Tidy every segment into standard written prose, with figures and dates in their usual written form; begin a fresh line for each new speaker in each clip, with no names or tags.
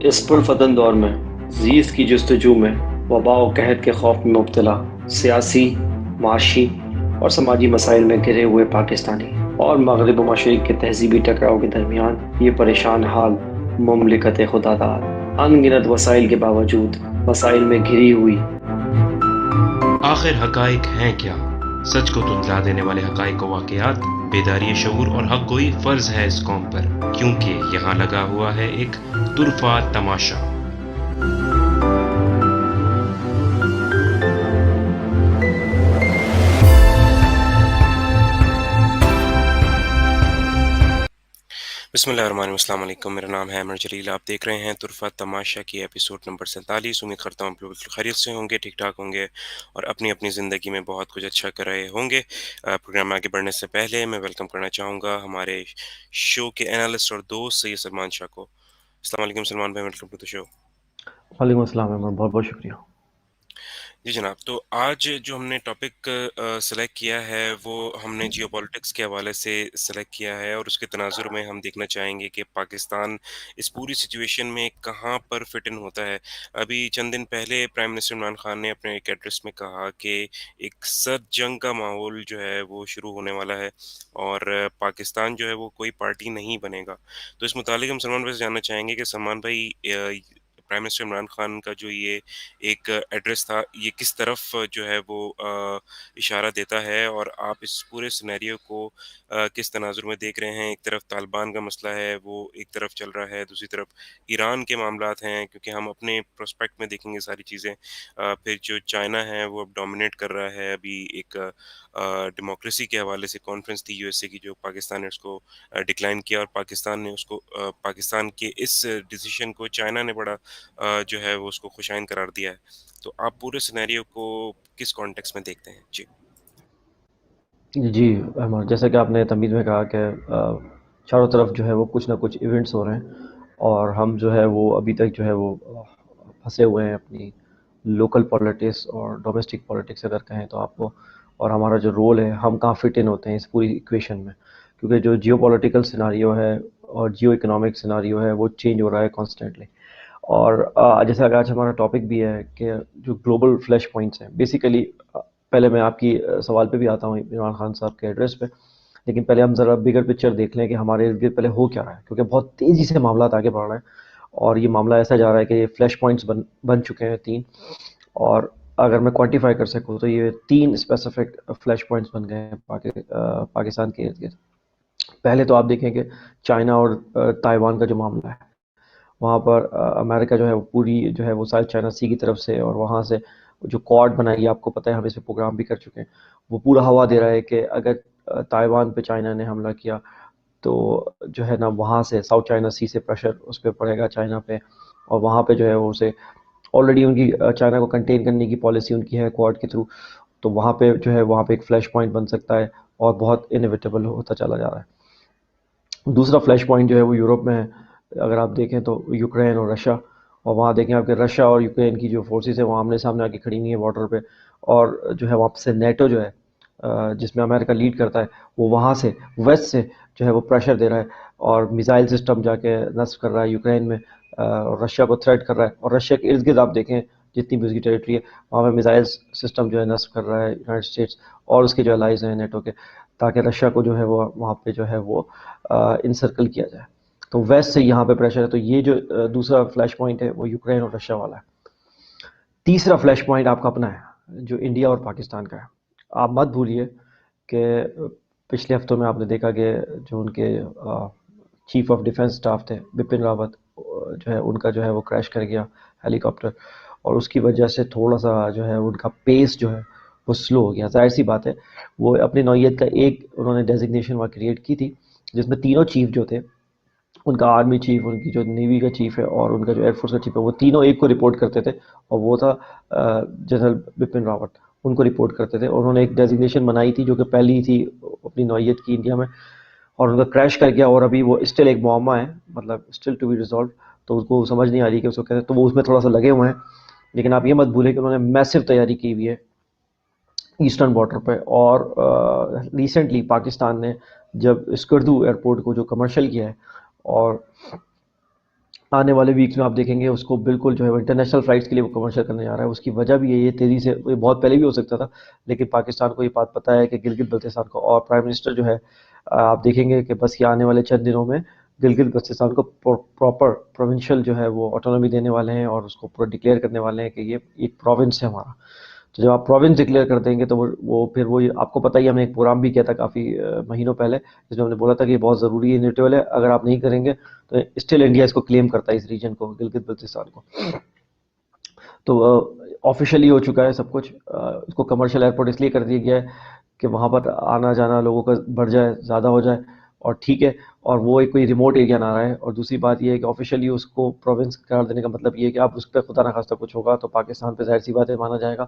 اس پرفتن دور میں زیست کی جستجو میں وبا و قحط کے خوف میں مبتلا سیاسی، معاشی اور سماجی مسائل میں گھرے ہوئے پاکستانی اور مغرب و مشرق کے تہذیبی ٹکراؤ کے درمیان یہ پریشان حال مملکت خدا داد ان گنت وسائل کے باوجود مسائل میں گھری ہوئی۔
آخر حقائق ہیں کیا؟ سچ کو دھندلا دینے والے حقائق و واقعات، بیداری شعور اور حق گوئی فرض ہے اس قوم پر، کیونکہ یہاں لگا ہوا ہے ایک طرفہ تماشا۔ بسم اللہ الرحمن الرحیم۔ السلام علیکم، میرا نام ہے عامر جلیل، آپ دیکھ رہے ہیں طرفہ تماشا کی ایپیسوڈ نمبر 47۔ امید کرتا ہوں آپ لوگ بالکل خیریت سے ہوں گے، ٹھیک ٹھاک ہوں گے اور اپنی اپنی زندگی میں بہت کچھ اچھا کر رہے ہوں گے۔ پروگرام میں آگے بڑھنے سے پہلے میں ویلکم کرنا چاہوں گا ہمارے شو کے انالسٹ اور دوست سید سلمان شاہ کو۔ السلام علیکم سلمان بھائی، ویلکم ٹو دا شو۔
وعلیکم السلام عمر، بہت بہت شکریہ۔
جی جناب، تو آج جو ہم نے ٹاپک سلیکٹ کیا ہے وہ ہم نے جیو پالیٹکس کے حوالے سے سلیکٹ کیا ہے، اور اس کے تناظر میں ہم دیکھنا چاہیں گے کہ پاکستان اس پوری سچویشن میں کہاں پر فٹ ان ہوتا ہے۔ ابھی چند دن پہلے پرائم منسٹر عمران خان نے اپنے ایک ایڈریس میں کہا کہ ایک سرد جنگ کا ماحول جو ہے وہ شروع ہونے والا ہے اور پاکستان جو ہے وہ کوئی پارٹی نہیں بنے گا۔ تو اس متعلق ہم سلمان بھائی سے جاننا چاہیں گے کہ سلمان بھائی، پرائم منسٹر عمران خان کا جو یہ ایک ایڈریس تھا، یہ کس طرف جو ہے وہ اشارہ دیتا ہے، اور آپ اس پورے سینیریو کو کس تناظر میں دیکھ رہے ہیں؟ ایک طرف طالبان کا مسئلہ ہے، وہ ایک طرف چل رہا ہے، دوسری طرف ایران کے معاملات ہیں، کیونکہ ہم اپنے پروسپیکٹ میں دیکھیں گے ساری چیزیں۔ پھر جو چائنا ہے وہ اب ڈومینیٹ کر رہا ہے۔ ابھی ایک ڈیموکریسی کے حوالے سے کانفرنس تھی USA کی، جو پاکستان نے اس کو ڈکلائن کیا، اور پاکستان نے اس کو پاکستان کے اس ڈیسیشن کو چائنا نے بڑا جو ہے وہ اس کو خوشائن قرار دیا ہے۔ تو آپ پورے سینیریو کو کس کانٹیکس میں دیکھتے ہیں؟ جی
جی احمد، جیسا کہ آپ نے تمہید میں کہا کہ چاروں طرف جو ہے وہ کچھ نہ کچھ ایونٹس ہو رہے ہیں، اور ہم جو ہے وہ ابھی تک جو ہے وہ پھنسے ہوئے ہیں اپنی لوکل پالیٹکس اور ڈومیسٹک پالیٹکس اگر کہیں تو آپ کو، اور ہمارا جو رول ہے ہم کہاں فٹ ان ہوتے ہیں اس پوری ایکویشن میں، کیونکہ جو جیو پولیٹیکل سیناریو ہے اور جیو اکنامک سیناریو ہے وہ چینج ہو رہا ہے کانسٹنٹلی۔ اور جیسا کہ آج ہمارا ٹاپک بھی ہے کہ جو گلوبل فلیش پوائنٹس ہیں بیسیکلی، پہلے میں آپ کی سوال پہ بھی آتا ہوں عمران خان صاحب کے ایڈریس پہ، لیکن پہلے ہم ذرا بگر پکچر دیکھ لیں کہ ہمارے ارد گرد پہلے ہو کیا رہا ہے، کیونکہ بہت تیزی سے معاملات آگے بڑھ رہے ہیں، اور یہ معاملہ ایسا جا رہا ہے کہ یہ فلیش پوائنٹس بن چکے ہیں 3، اور اگر میں کوانٹیفائی کر سکوں تو یہ 3 اسپیسیفک فلیش پوائنٹس بن گئے ہیں پاکستان کے ارد گرد۔ پہلے تو آپ دیکھیں کہ چائنا اور تائیوان کا جو معاملہ ہے، وہاں پر امریکہ جو ہے وہ پوری جو ہے وہ ساؤتھ چائنا سی کی طرف سے، اور وہاں سے جو کوڈ بنائی ہے، آپ کو پتہ ہے ہم اس پہ پروگرام بھی کر چکے ہیں، وہ پورا ہوا دے رہا ہے کہ اگر تائیوان پہ چائنا نے حملہ کیا تو جو ہے نا وہاں سے ساؤتھ چائنا سی سے پریشر اس پہ پڑے گا چائنا پہ، اور وہاں پہ جو ہے وہ اسے آلریڈی ان کی چائنا کو کنٹین کرنے کی پالیسی ان کی ہے کوڈ کے تھرو، تو وہاں پہ جو ہے وہاں پہ ایک فلیش پوائنٹ بن سکتا ہے، اور بہت انیویٹیبل ہوتا چلا جا رہا ہے۔ دوسرا فلیش پوائنٹ جو ہے وہ یورپ میں ہے، اگر آپ دیکھیں تو یوکرین اور رشیا، اور وہاں دیکھیں آپ کہ رشیا اور یوکرین کی جو فورسز ہیں وہ آمنے سامنے آ کے کھڑی ہوئی ہیں بارڈر پہ، اور جو ہے وہاں سے نیٹو جو ہے جس میں امریکہ لیڈ کرتا ہے، وہ وہاں سے ویسٹ سے جو ہے وہ پریشر دے رہا ہے، اور میزائل سسٹم جا کے نصب کر رہا ہے یوکرین میں، اور رشیا کو تھریٹ کر رہا ہے، اور رشیا کے ارد گرد آپ دیکھیں جتنی بھی اس کی ٹیریٹری ہے وہاں پہ میزائل سسٹم جو ہے نصب کر رہا ہے یونائٹڈ اسٹیٹس اور اس کے جو الائز ہیں نیٹو کے، تاکہ رشیا کو جو ہے وہ وہاں پہ جو ہے وہ انسرکل کیا جائے۔ تو ویسٹ سے یہاں پہ پریشر ہے، تو یہ جو دوسرا فلیش پوائنٹ ہے وہ یوکرین اور رشیا والا ہے۔ تیسرا فلیش پوائنٹ آپ کا اپنا ہے جو انڈیا اور پاکستان کا ہے۔ آپ مت بھولیے کہ پچھلے ہفتوں میں آپ نے دیکھا کہ جو ان کے چیف آف ڈیفنس اسٹاف تھے بپن راوت، جو ہے ان کا جو ہے وہ کریش کر گیا ہیلی کاپٹر، اور اس کی وجہ سے تھوڑا سا جو ہے ان کا پیس جو ہے وہ سلو ہو گیا۔ ظاہر سی بات ہے، وہ اپنی نوعیت کا ایک انہوں نے ڈیزگنیشن وہاں کریٹ کی تھی، جس میں تینوں چیف جو تھے، ان کا آرمی چیف، ان کی جو نیوی کا چیف ہے، اور ان کا جو ایئر فورس کا چیف ہے، وہ تینوں ایک کو رپورٹ کرتے تھے، اور وہ تھا جنرل بپن راوت، ان کو رپورٹ کرتے تھے، اور انہوں نے ایک ڈیزگنیشن بنائی تھی جو کہ پہلی تھی اپنی نوعیت کی انڈیا میں، اور ان کا کریش کر گیا، اور ابھی وہ اسٹل ایک معمہ ہے، مطلب اسٹل ٹو بی ریزالوڈ، تو اس کو سمجھ نہیں آ رہی کہ اس کو کہتے، تو وہ اس میں تھوڑا سا لگے ہوئے ہیں۔ لیکن آپ یہ مت بھولیں کہ انہوں نے میسو تیاری کی ہوئی ہے ایسٹرن بارڈر پہ، اور ریسنٹلی پاکستان نے جب اسکردو ایئرپورٹ کو جو کمرشل کیا ہے، اور آنے والے ویکس میں آپ دیکھیں گے اس کو بالکل جو ہے وہ انٹرنیشنل فلائٹس کے لیے وہ کمرشل کرنے جا رہا ہے. اس کی وجہ بھی یہی ہے تیزی سے, یہ بہت پہلے بھی ہو سکتا تھا, لیکن پاکستان کو یہ بات پتہ ہے کہ گلگت بلتستان کو, اور پرائم منسٹر جو ہے آپ دیکھیں گے کہ بس یہ آنے والے چند دنوں میں گلگت بلتستان کو پراپر پروونشل جو ہے وہ آٹونومی دینے والے ہیں, اور اس کو پورا ڈکلیئر کرنے والے ہیں کہ یہ ایک پروونس ہے ہمارا. تو جب آپ پروونس ڈکلیئر کر دیں گے تو وہ پھر وہ آپ کو پتہ ہی, ہم نے ایک پروگرام بھی کیا تھا کافی مہینوں پہلے, جس میں ہم نے بولا تھا کہ یہ بہت ضروری انیٹیول ہے, اگر آپ نہیں کریں گے تو اسٹل انڈیا اس کو کلیم کرتا ہے, اس ریجن کو, گلگت بلتستان کو. تو آفیشیلی ہو چکا ہے سب کچھ. اس کو کمرشل ایئرپورٹ اس لیے کر دیا گیا ہے کہ وہاں پر آنا جانا لوگوں کا بڑھ جائے, زیادہ ہو جائے, اور ٹھیک ہے, اور وہ ایک کوئی ریموٹ ایریا نہ رہا ہے. اور دوسری بات یہ ہے کہ آفیشیلی اس کو پروونس قرار دینے کا مطلب یہ ہے کہ آپ اس پہ خدا نخواستہ کچھ ہوگا تو پاکستان پہ ظاہر سی بات ہے مانا جائے گا.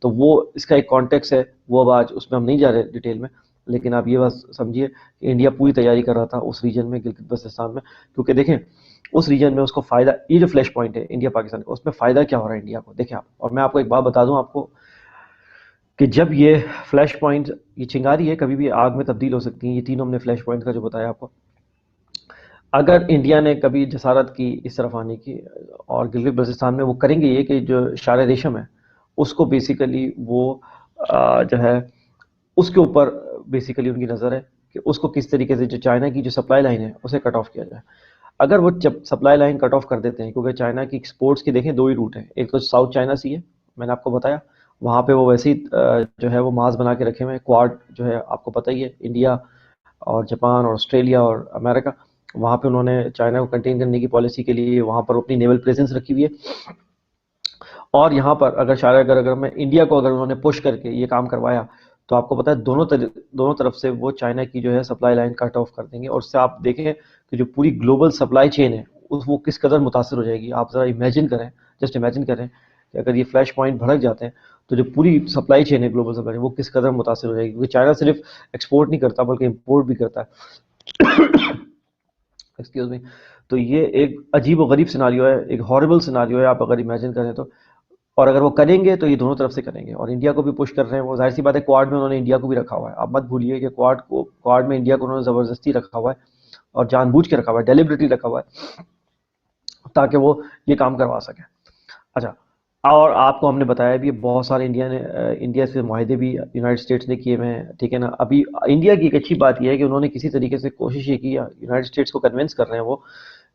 تو وہ اس کا ایک کانٹیکس ہے, وہ اب آج اس میں ہم نہیں جا رہے ڈیٹیل میں, لیکن آپ یہ بات سمجھیے کہ انڈیا پوری تیاری کر رہا تھا اس ریجن میں, گلگت بلتستان میں, کیونکہ دیکھیں اس ریجن میں اس کو فائدہ, یہ جو فلیش پوائنٹ ہے انڈیا پاکستان کا, اس میں فائدہ کیا ہو رہا ہے انڈیا کو, دیکھیں آپ. اور میں آپ کو ایک بات بتا دوں آپ کو کہ جب یہ فلیش پوائنٹ, یہ چنگاری ہے کبھی بھی آگ میں تبدیل ہو سکتی ہیں, یہ تینوں ہم نے فلیش پوائنٹ کا جو بتایا آپ کو, اگر انڈیا نے کبھی جسارت کی اس طرف آنے کی, اور گلگت بلتستان میں وہ کریں گے یہ کہ جو شار ریشم ہے اس کو بیسیکلی وہ جو ہے اس کے اوپر بیسیکلی ان کی نظر ہے کہ اس کو کس طریقے سے جو چائنا کی جو سپلائی لائن ہے اسے کٹ آف کیا جائے. اگر وہ جب سپلائی لائن کٹ آف کر دیتے ہیں, کیونکہ چائنا کی ایکسپورٹس کے دیکھیں دو ہی روٹ ہیں, ایک تو ساؤتھ چائنا سی ہے, میں نے آپ کو بتایا وہاں پہ وہ ویسے ہی جو ہے وہ ماس بنا کے رکھے ہوئے ہیں, کوارڈ جو ہے آپ کو پتہ ہی ہے, انڈیا اور جاپان اور آسٹریلیا اور امریکہ, وہاں پہ انہوں نے چائنا کو کنٹین کرنے کی پالیسی کے لیے وہاں پر اپنی نیول پریزنس رکھی ہوئی ہے. اور یہاں پر اگر شاید اگر میں انڈیا کو اگر انہوں نے پش کر کے یہ کام کروایا تو آپ کو پتا ہے دونوں طرف سے وہ چائنا کی جو ہے سپلائی لائن کٹ آف کر دیں گے, اور اس سے آپ دیکھیں کہ جو پوری گلوبل سپلائی چین ہے وہ کس قدر متاثر ہو جائے گی. آپ ذرا امیجن کریں, جسٹ امیجن کریں کہ اگر یہ فلیش پوائنٹ بھڑک جاتے ہیں تو جو پوری سپلائی چین ہے گلوبل سپلائی چین وہ کس قدر متاثر ہو جائے گی, کیونکہ چائنا صرف ایکسپورٹ نہیں کرتا بلکہ امپورٹ بھی کرتا ہے. Excuse me. تو یہ ایک عجیب و غریب سیناریو ہے, ایک ہاربل سیناریو ہے آپ اگر امیجن کریں تو, اور اگر وہ کریں گے تو یہ دونوں طرف سے کریں گے, اور انڈیا کو بھی پش کر رہے ہیں وہ, ظاہر سی بات ہے کوارڈ میں انہوں نے انڈیا کو بھی رکھا ہوا ہے. آپ مت بھولیے کہ کوارڈ میں انڈیا کو انہوں نے زبردستی رکھا ہوا ہے, اور جان بوجھ کے رکھا ہوا ہے, ڈیلیبریٹلی رکھا ہوا ہے تاکہ وہ یہ کام کروا سکیں. اچھا, اور آپ کو ہم نے بتایا بھی بہت سارے انڈیا سے معاہدے بھی یونائٹڈ اسٹیٹس نے کیے ہوئے ہیں, ٹھیک ہے نا. ابھی انڈیا کی ایک اچھی بات یہ ہے کہ انہوں نے کسی طریقے سے کوشش یہ کی, یونائٹڈ اسٹیٹس کو کنونس کر رہے ہیں وہ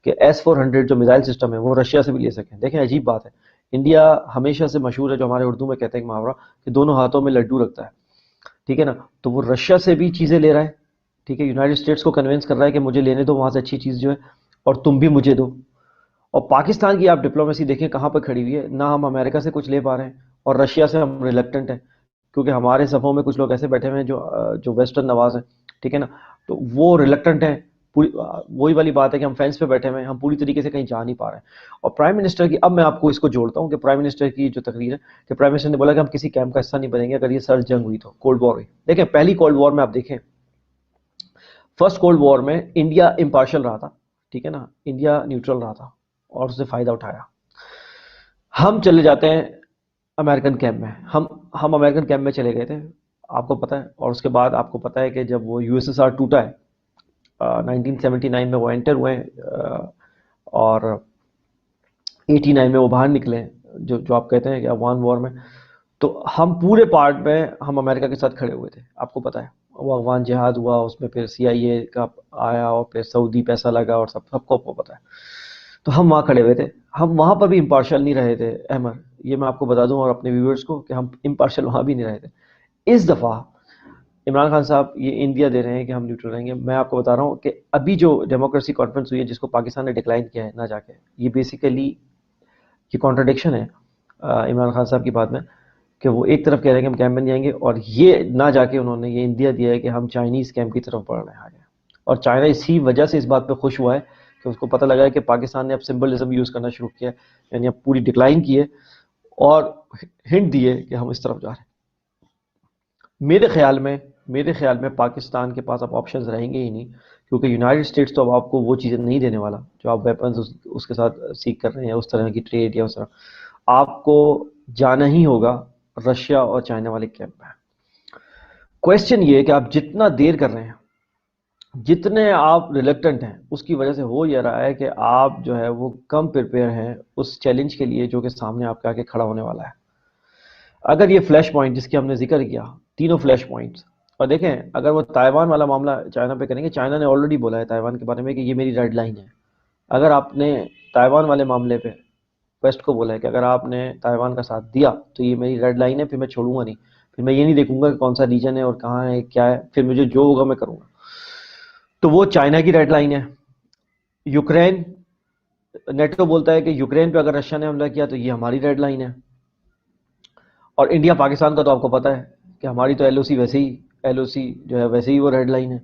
کہ S-400 جو میزائل سسٹم ہے وہ رشیا سے بھی لے سکیں. دیکھیں عجیب بات ہے, انڈیا ہمیشہ سے مشہور ہے, جو ہمارے اردو میں کہتے ہیں محاورہ کہ دونوں ہاتھوں میں لڈو رکھتا ہے, ٹھیک ہے نا. تو وہ رشیا سے بھی چیزیں لے رہا ہے, ٹھیک ہے, یونائٹڈ اسٹیٹس کو کنونس کر رہا ہے کہ مجھے لینے دو وہاں سے اچھی چیز جو ہے, اور تم بھی مجھے دو. اور پاکستان کی آپ ڈپلومیسی دیکھیں کہاں پہ کھڑی ہوئی ہے, نہ ہم امریکہ سے کچھ لے پا رہے ہیں, اور رشیا سے ہم ریلکٹنٹ ہیں, کیونکہ ہمارے صفوں میں کچھ لوگ ایسے بیٹھے ہوئے ہیں جو ویسٹرن نواز ہیں, ٹھیک ہے نا. تو وہ ریلکٹنٹ ہیں, وہی والی بات ہے کہ ہم فینس پہ بیٹھے ہوئے ہیں, ہم پوری طریقے سے کہیں جا نہیں پا رہے ہیں. اور پرائم منسٹر کی, اب میں آپ کو اس کو جوڑتا ہوں کہ پرائم منسٹر کی جو تقریر ہے کہ پرائم منسٹر نے بولا کہ ہم کسی کیمپ کا حصہ نہیں بنیں گے اگر یہ سرد جنگ ہوئی تو, کولڈ وار ہوئی. دیکھیں پہلی کولڈ وار میں آپ دیکھیں, فرسٹ کولڈ وار میں انڈیا امپارشل رہا تھا, ٹھیک ہے نا, انڈیا نیوٹرل رہا تھا اور اس سے فائدہ اٹھایا. ہم چلے جاتے ہیں امریکن کیمپ میں, ہم امریکن کیمپ میں چلے گئے تھے, آپ کو پتہ ہے. اور اس کے بعد آپ کو پتہ ہے کہ جب وہ USSR ٹوٹا ہے 1979 میں وہ انٹر ہوئے, اور 89 میں وہ باہر نکلے, جو آپ کہتے ہیں کہ افغان وار میں. تو ہم پورے پارٹ میں ہم امریکہ کے ساتھ کھڑے ہوئے تھے, آپ کو پتہ ہے. وہ افغان جہاد ہوا, اس میں پھر CIA کا آیا, اور پھر سعودی پیسہ لگا, اور سب کو پتہ ہے. تو ہم وہاں کھڑے ہوئے تھے, ہم وہاں پر بھی امپارشل نہیں رہے تھے احمد, یہ میں آپ کو بتا دوں اور اپنے ویورز کو کہ ہم امپارشل وہاں بھی نہیں رہے تھے. اس دفعہ عمران خان صاحب یہ انڈیا دے رہے ہیں کہ ہم نیوٹرل رہیں گے. میں آپ کو بتا رہا ہوں کہ ابھی جو ڈیموکریسی کانفرنس ہوئی ہے جس کو پاکستان نے ڈکلائن کیا ہے نہ جا کے, یہ بیسیکلی یہ کانٹرڈکشن ہے عمران خان صاحب کی بات میں, کہ وہ ایک طرف کہہ رہے ہیں کہ ہم کیمپ میں نہیں آئیں گے, اور یہ نہ جا کے انہوں نے یہ انڈیا دیا ہے کہ ہم چائنیز کیمپ کی طرف بڑھ رہے ہیں آگے. اور چائنا اسی وجہ سے اس بات پہ خوش ہوا ہے کہ اس کو پتہ لگا ہے کہ پاکستان نے اب سمبلزم یوز کرنا شروع کیا ہے, یعنی اب پوری ڈکلائن کی ہے اور ہنٹ دی ہے کہ ہم اس طرف جا رہے ہیں. میرے خیال میں پاکستان کے پاس اب آپشنز رہیں گے ہی نہیں, کیونکہ یونائٹڈ اسٹیٹس تو اب آپ کو وہ چیزیں نہیں دینے والا جو آپ ویپنز اس کے ساتھ سیکھ کر رہے ہیں, اس طرح کی ٹریڈ یا اس طرح. آپ کو جانا ہی ہوگا رشیا اور چائنا والے کیمپ میں. کویسچن یہ ہے کہ آپ جتنا دیر کر رہے ہیں جتنے آپ ریلیکٹنٹ ہیں اس کی وجہ سے ہو یہ رہا ہے کہ آپ جو ہے وہ کم پریپیئر ہیں اس چیلنج کے لیے جو کہ سامنے آپ کے آگے کھڑا ہونے والا ہے. اگر یہ فلیش پوائنٹ جس کی ہم نے ذکر کیا، تینوں فلیش پوائنٹس، اور دیکھیں اگر وہ تائیوان والا معاملہ چائنا پہ کریں گے، چائنا نے آلریڈی بولا ہے تائیوان کے بارے میں کہ یہ میری ریڈ لائن ہے. اگر آپ نے تائیوان والے معاملے پہ ویسٹ کو بولا ہے کہ اگر آپ نے تائیوان کا ساتھ دیا تو یہ میری ریڈ لائن ہے، پھر میں چھوڑوں گا نہیں، پھر میں یہ نہیں دیکھوں گا کہ کون سا ریجن ہے اور کہاں ہے کیا ہے، پھر مجھے جو ہوگا میں کروں گا. تو وہ چائنا کی ریڈ لائن ہے. یوکرین، نیٹو بولتا ہے کہ یوکرین پہ اگر رشیا نے حملہ کیا تو یہ ہماری ریڈ لائن ہے. اور انڈیا پاکستان کا تو آپ کو پتا ہے کہ ہماری تو ایل او سی ویسے ہی، ایل او سی جو ہے ویسے ہی وہ ریڈ لائن ہے.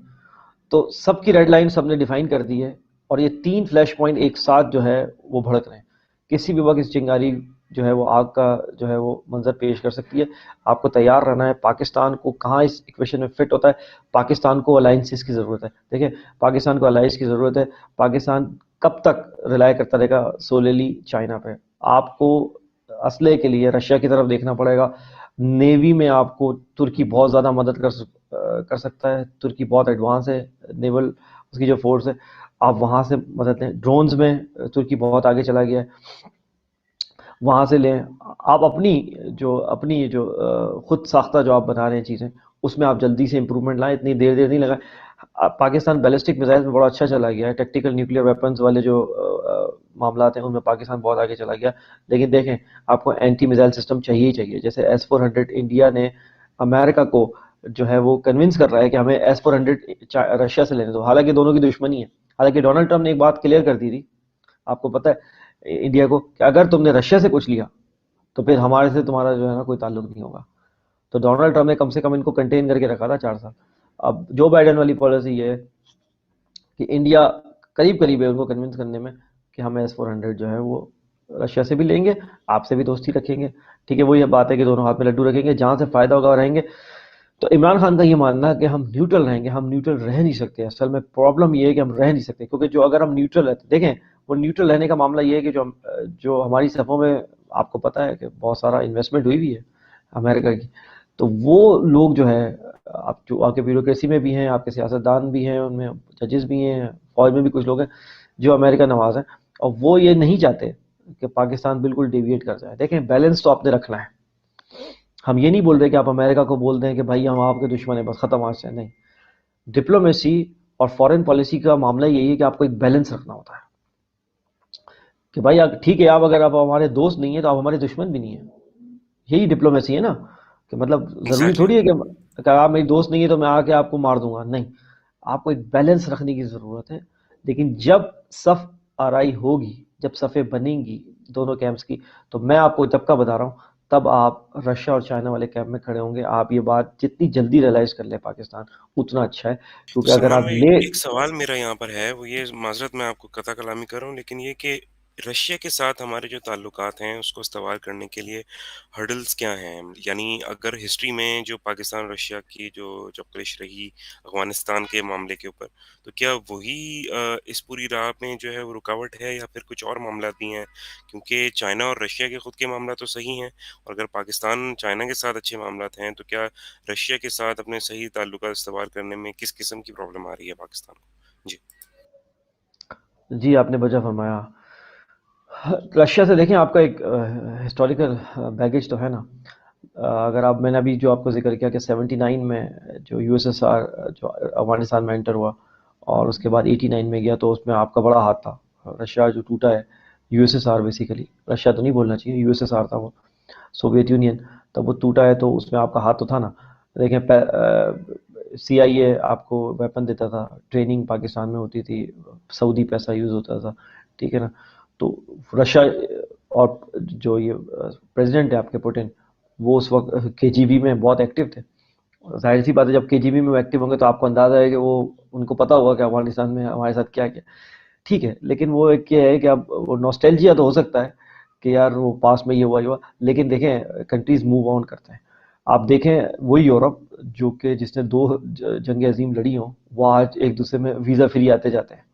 تو سب کی ریڈ لائن سب نے ڈیفائن کر دی ہے، اور یہ تین فلیش پوائنٹ ایک ساتھ جو ہے وہ بھڑک رہے ہیں. کسی بھی وقت اس چنگاری جو ہے وہ آگ کا جو ہے وہ منظر پیش کر سکتی ہے. آپ کو تیار رہنا ہے. پاکستان کو کہاں اس ایکویشن میں فٹ ہوتا ہے؟ پاکستان کو الائنسز کی ضرورت ہے. دیکھیں پاکستان کو الائنس کی ضرورت ہے. پاکستان کب تک ریلائی کرتا رہے گا سولیلی چائنا پہ؟ آپ کو اسلحے کے لیے رشیا کی طرف دیکھنا پڑے گا. نیوی میں آپ کو ترکی بہت زیادہ مدد کر سکتا ہے. ترکی بہت ایڈوانس ہے نیول، اس کی جو فورس ہے، آپ وہاں سے مدد لیں. ڈرونز میں ترکی بہت آگے چلا گیا ہے، وہاں سے لیں. آپ اپنی جو خود ساختہ جو آپ بنا رہے ہیں چیزیں، اس میں آپ جلدی سے امپروومنٹ لائیں، اتنی دیر نہیں لگائیں. پاکستان بیلسٹک میزائل میں بڑا اچھا چلا گیا ہے. ٹیکٹیکل نیوکلیئر ویپنز والے جو معاملات ہیں ان میں پاکستان بہت آگے چلا گیا. لیکن دیکھیں آپ کو اینٹی میزائل سسٹم چاہیے ہی چاہیے. جیسے S-400 انڈیا نے امریکہ کو جو ہے وہ کنونس کر رہا ہے کہ ہمیں S-400 رشیا سے لینے دو، حالانکہ دونوں کی دشمنی ہے. حالانکہ ڈونلڈ ٹرمپ نے ایک بات کلیئر کر دی تھی، آپ کو پتہ ہے انڈیا کو، کہ اگر تم نے رشیا سے کچھ لیا تو پھر ہمارے سے تمہارا جو ہے نا کوئی تعلق نہیں ہوگا. تو ڈونلڈ ٹرمپ نے کم سے کم ان کو کنٹین کر کے رکھا تھا 4 سال. اب جو بائیڈن والی پالیسی یہ ہے کہ انڈیا قریب قریب ہے ان کو کنونس کرنے میں کہ ہم S-400 جو ہے وہ رشیا سے بھی لیں گے، آپ سے بھی دوستی رکھیں گے. ٹھیک ہے، وہ یہ بات ہے کہ دونوں ہاتھ میں لڈو رکھیں گے، جہاں سے فائدہ ہوگا رہیں گے. تو عمران خان کا یہ ماننا ہے کہ ہم نیوٹرل رہیں گے. ہم نیوٹرل رہ نہیں سکتے. اصل میں پرابلم یہ ہے کہ ہم رہ نہیں سکتے، کیونکہ جو اگر ہم نیوٹرل رہتے، دیکھیں وہ نیوٹرل رہنے کا معاملہ یہ ہے کہ جو ہماری صفوں میں آپ کو پتہ ہے کہ بہت سارا انویسٹمنٹ ہوئی ہے امریکہ کی، تو وہ لوگ جو ہے آپ کے بیوروکریسی میں بھی ہیں، آپ کے سیاستدان بھی ہیں، ان میں ججز بھی ہیں، فوج میں بھی کچھ لوگ ہیں جو امریکہ نواز ہیں، اور وہ یہ نہیں چاہتے کہ پاکستان بالکل ڈیویٹ کر جائے. دیکھیں بیلنس تو آپ نے رکھنا ہے. ہم یہ نہیں بول رہے کہ آپ امریکہ کو بول دیں کہ بھائی ہم آپ کے دشمن ہیں بس ختم آج سے، نہیں. ڈپلومیسی اور فارن پالیسی کا معاملہ یہی ہے کہ آپ کو ایک بیلنس رکھنا ہوتا ہے کہ بھائی ٹھیک ہے، اگر آپ ہمارے دوست نہیں ہیں تو آپ ہمارے دشمن بھی نہیں ہیں. یہی ڈپلومیسی ہے نا، کہ مطلب ضروری
ایگزیکٹلی.
تھوڑی ہے کہ آپ میری دوست نہیں ہے تو میں آ کے آپ کو مار دوں گا. نہیں، آپ کو ایک بیلنس رکھنے کی ضرورت ہے. لیکن جب صف آرائی ہوگی، جب صفیں بنیں گی دونوں کیمپس کی، تو میں آپ کو جب کا بتا رہا ہوں تب آپ رشیا اور چائنا والے کیمپ میں کھڑے ہوں گے. آپ یہ بات جتنی جلدی ریلائز کر لیں پاکستان اتنا اچھا ہے،
تو
کیونکہ اگر
سلمان
آپ
بھائی،
لے.
ایک سوال میرا یہاں پر ہے، وہ یہ، معذرت میں آپ کو قطع کلامی کر رہا ہوں، لیکن یہ کہ رشیا کے ساتھ ہمارے جو تعلقات ہیں اس کو استوار کرنے کے لیے ہرڈلز کیا ہیں؟ یعنی اگر ہسٹری میں جو پاکستان اور رشیا کی جو چپکلش رہی افغانستان کے معاملے کے اوپر، تو کیا وہی اس پوری راہ میں جو ہے وہ رکاوٹ ہے، یا پھر کچھ اور معاملات بھی ہیں؟ کیونکہ چائنا اور رشیا کے خود کے معاملات تو صحیح ہیں، اور اگر پاکستان چائنا کے ساتھ اچھے معاملات ہیں، تو کیا رشیا کے ساتھ اپنے صحیح تعلقات استوار کرنے میں کس قسم کی پرابلم آ رہی ہے پاکستان کو؟ جی.
جی آپ نے وجہ فرمایا. رشیا سے دیکھیں آپ کا ایک ہسٹوریکل بیگیج تو ہے نا. اگر آپ، میں نے ابھی جو آپ کو ذکر کیا کہ 79 میں جو USSR جو افغانستان میں انٹر ہوا اور اس کے بعد 89 میں گیا، تو اس میں آپ کا بڑا ہاتھ تھا. رشیا جو ٹوٹا ہے، USSR بیسیکلی، رشیا تو نہیں بولنا چاہیے، USSR تھا وہ، سوویت یونین. تب وہ ٹوٹا ہے تو اس میں آپ کا ہاتھ تو تھا نا. دیکھیں CIA آپ کو ویپن دیتا تھا، ٹریننگ پاکستان میں ہوتی تھی، سعودی پیسہ یوز ہوتا تھا. ٹھیک ہے نا. تو رشیا اور جو یہ پریزیڈنٹ ہے آپ کے پوٹن، وہ اس وقت KGB میں بہت ایکٹیو تھے. ظاہر سی بات ہے جب KGB میں ایکٹیو ہوں گے تو آپ کو اندازہ ہے کہ وہ ان کو پتا ہوگا کہ افغانستان میں ہمارے ساتھ کیا کیا. ٹھیک ہے، لیکن وہ ایک یہ ہے کہ اب وہ نوسٹیلجیا تو ہو سکتا ہے کہ یار وہ پاس میں یہ ہوا، لیکن دیکھیں کنٹریز موو آن کرتے ہیں. آپ دیکھیں وہی یورپ جو کہ جس نے 2 جنگ عظیم لڑی ہوں، وہ آج ایک دوسرے میں ویزا فری آتے جاتے ہیں.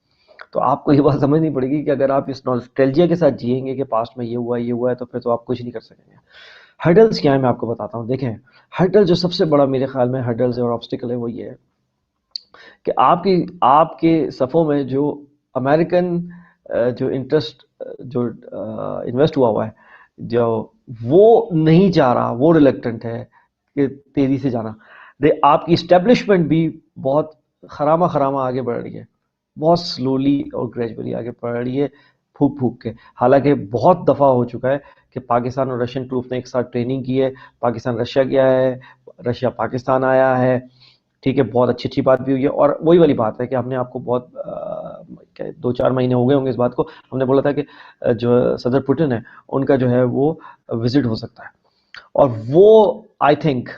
تو آپ کو یہ بات سمجھنی پڑے گی کہ اگر آپ اس نوسٹیلجیا کے ساتھ جئیں گے کہ پاسٹ میں یہ ہوا ہے تو پھر تو آپ کچھ نہیں کر سکیں گے. ہرڈلز کیا ہے میں آپ کو بتاتا ہوں. دیکھیں ہرڈل جو سب سے بڑا میرے خیال میں ہرڈلز اور آبسٹیکل ہے وہ یہ ہے کہ آپ کے صفوں میں جو امریکن جو انٹرسٹ جو انویسٹ ہوا ہے جو وہ نہیں چاہ رہا، وہ ریلیکٹنٹ ہے کہ تیزی سے جانا. آپ کی اسٹیبلشمنٹ بھی بہت خرامہ آگے بڑھ رہی ہے، بہت سلولی اور گریجولی آگے بڑھ رہی ہے، پھونک کے. حالانکہ بہت دفعہ ہو چکا ہے کہ پاکستان اور رشین ٹروپ نے ایک ساتھ ٹریننگ کی ہے، پاکستان رشیا گیا ہے، رشیا پاکستان آیا ہے، ٹھیک ہے، بہت اچھی بات بھی ہوئی ہے. اور وہی والی بات ہے کہ ہم نے آپ کو بہت 2-4 مہینے ہو گئے ہوں گے اس بات کو، ہم نے بولا تھا کہ جو صدر پوٹن ہے ان کا جو ہے وہ وزٹ ہو سکتا ہے. اور وہ آئی تھنک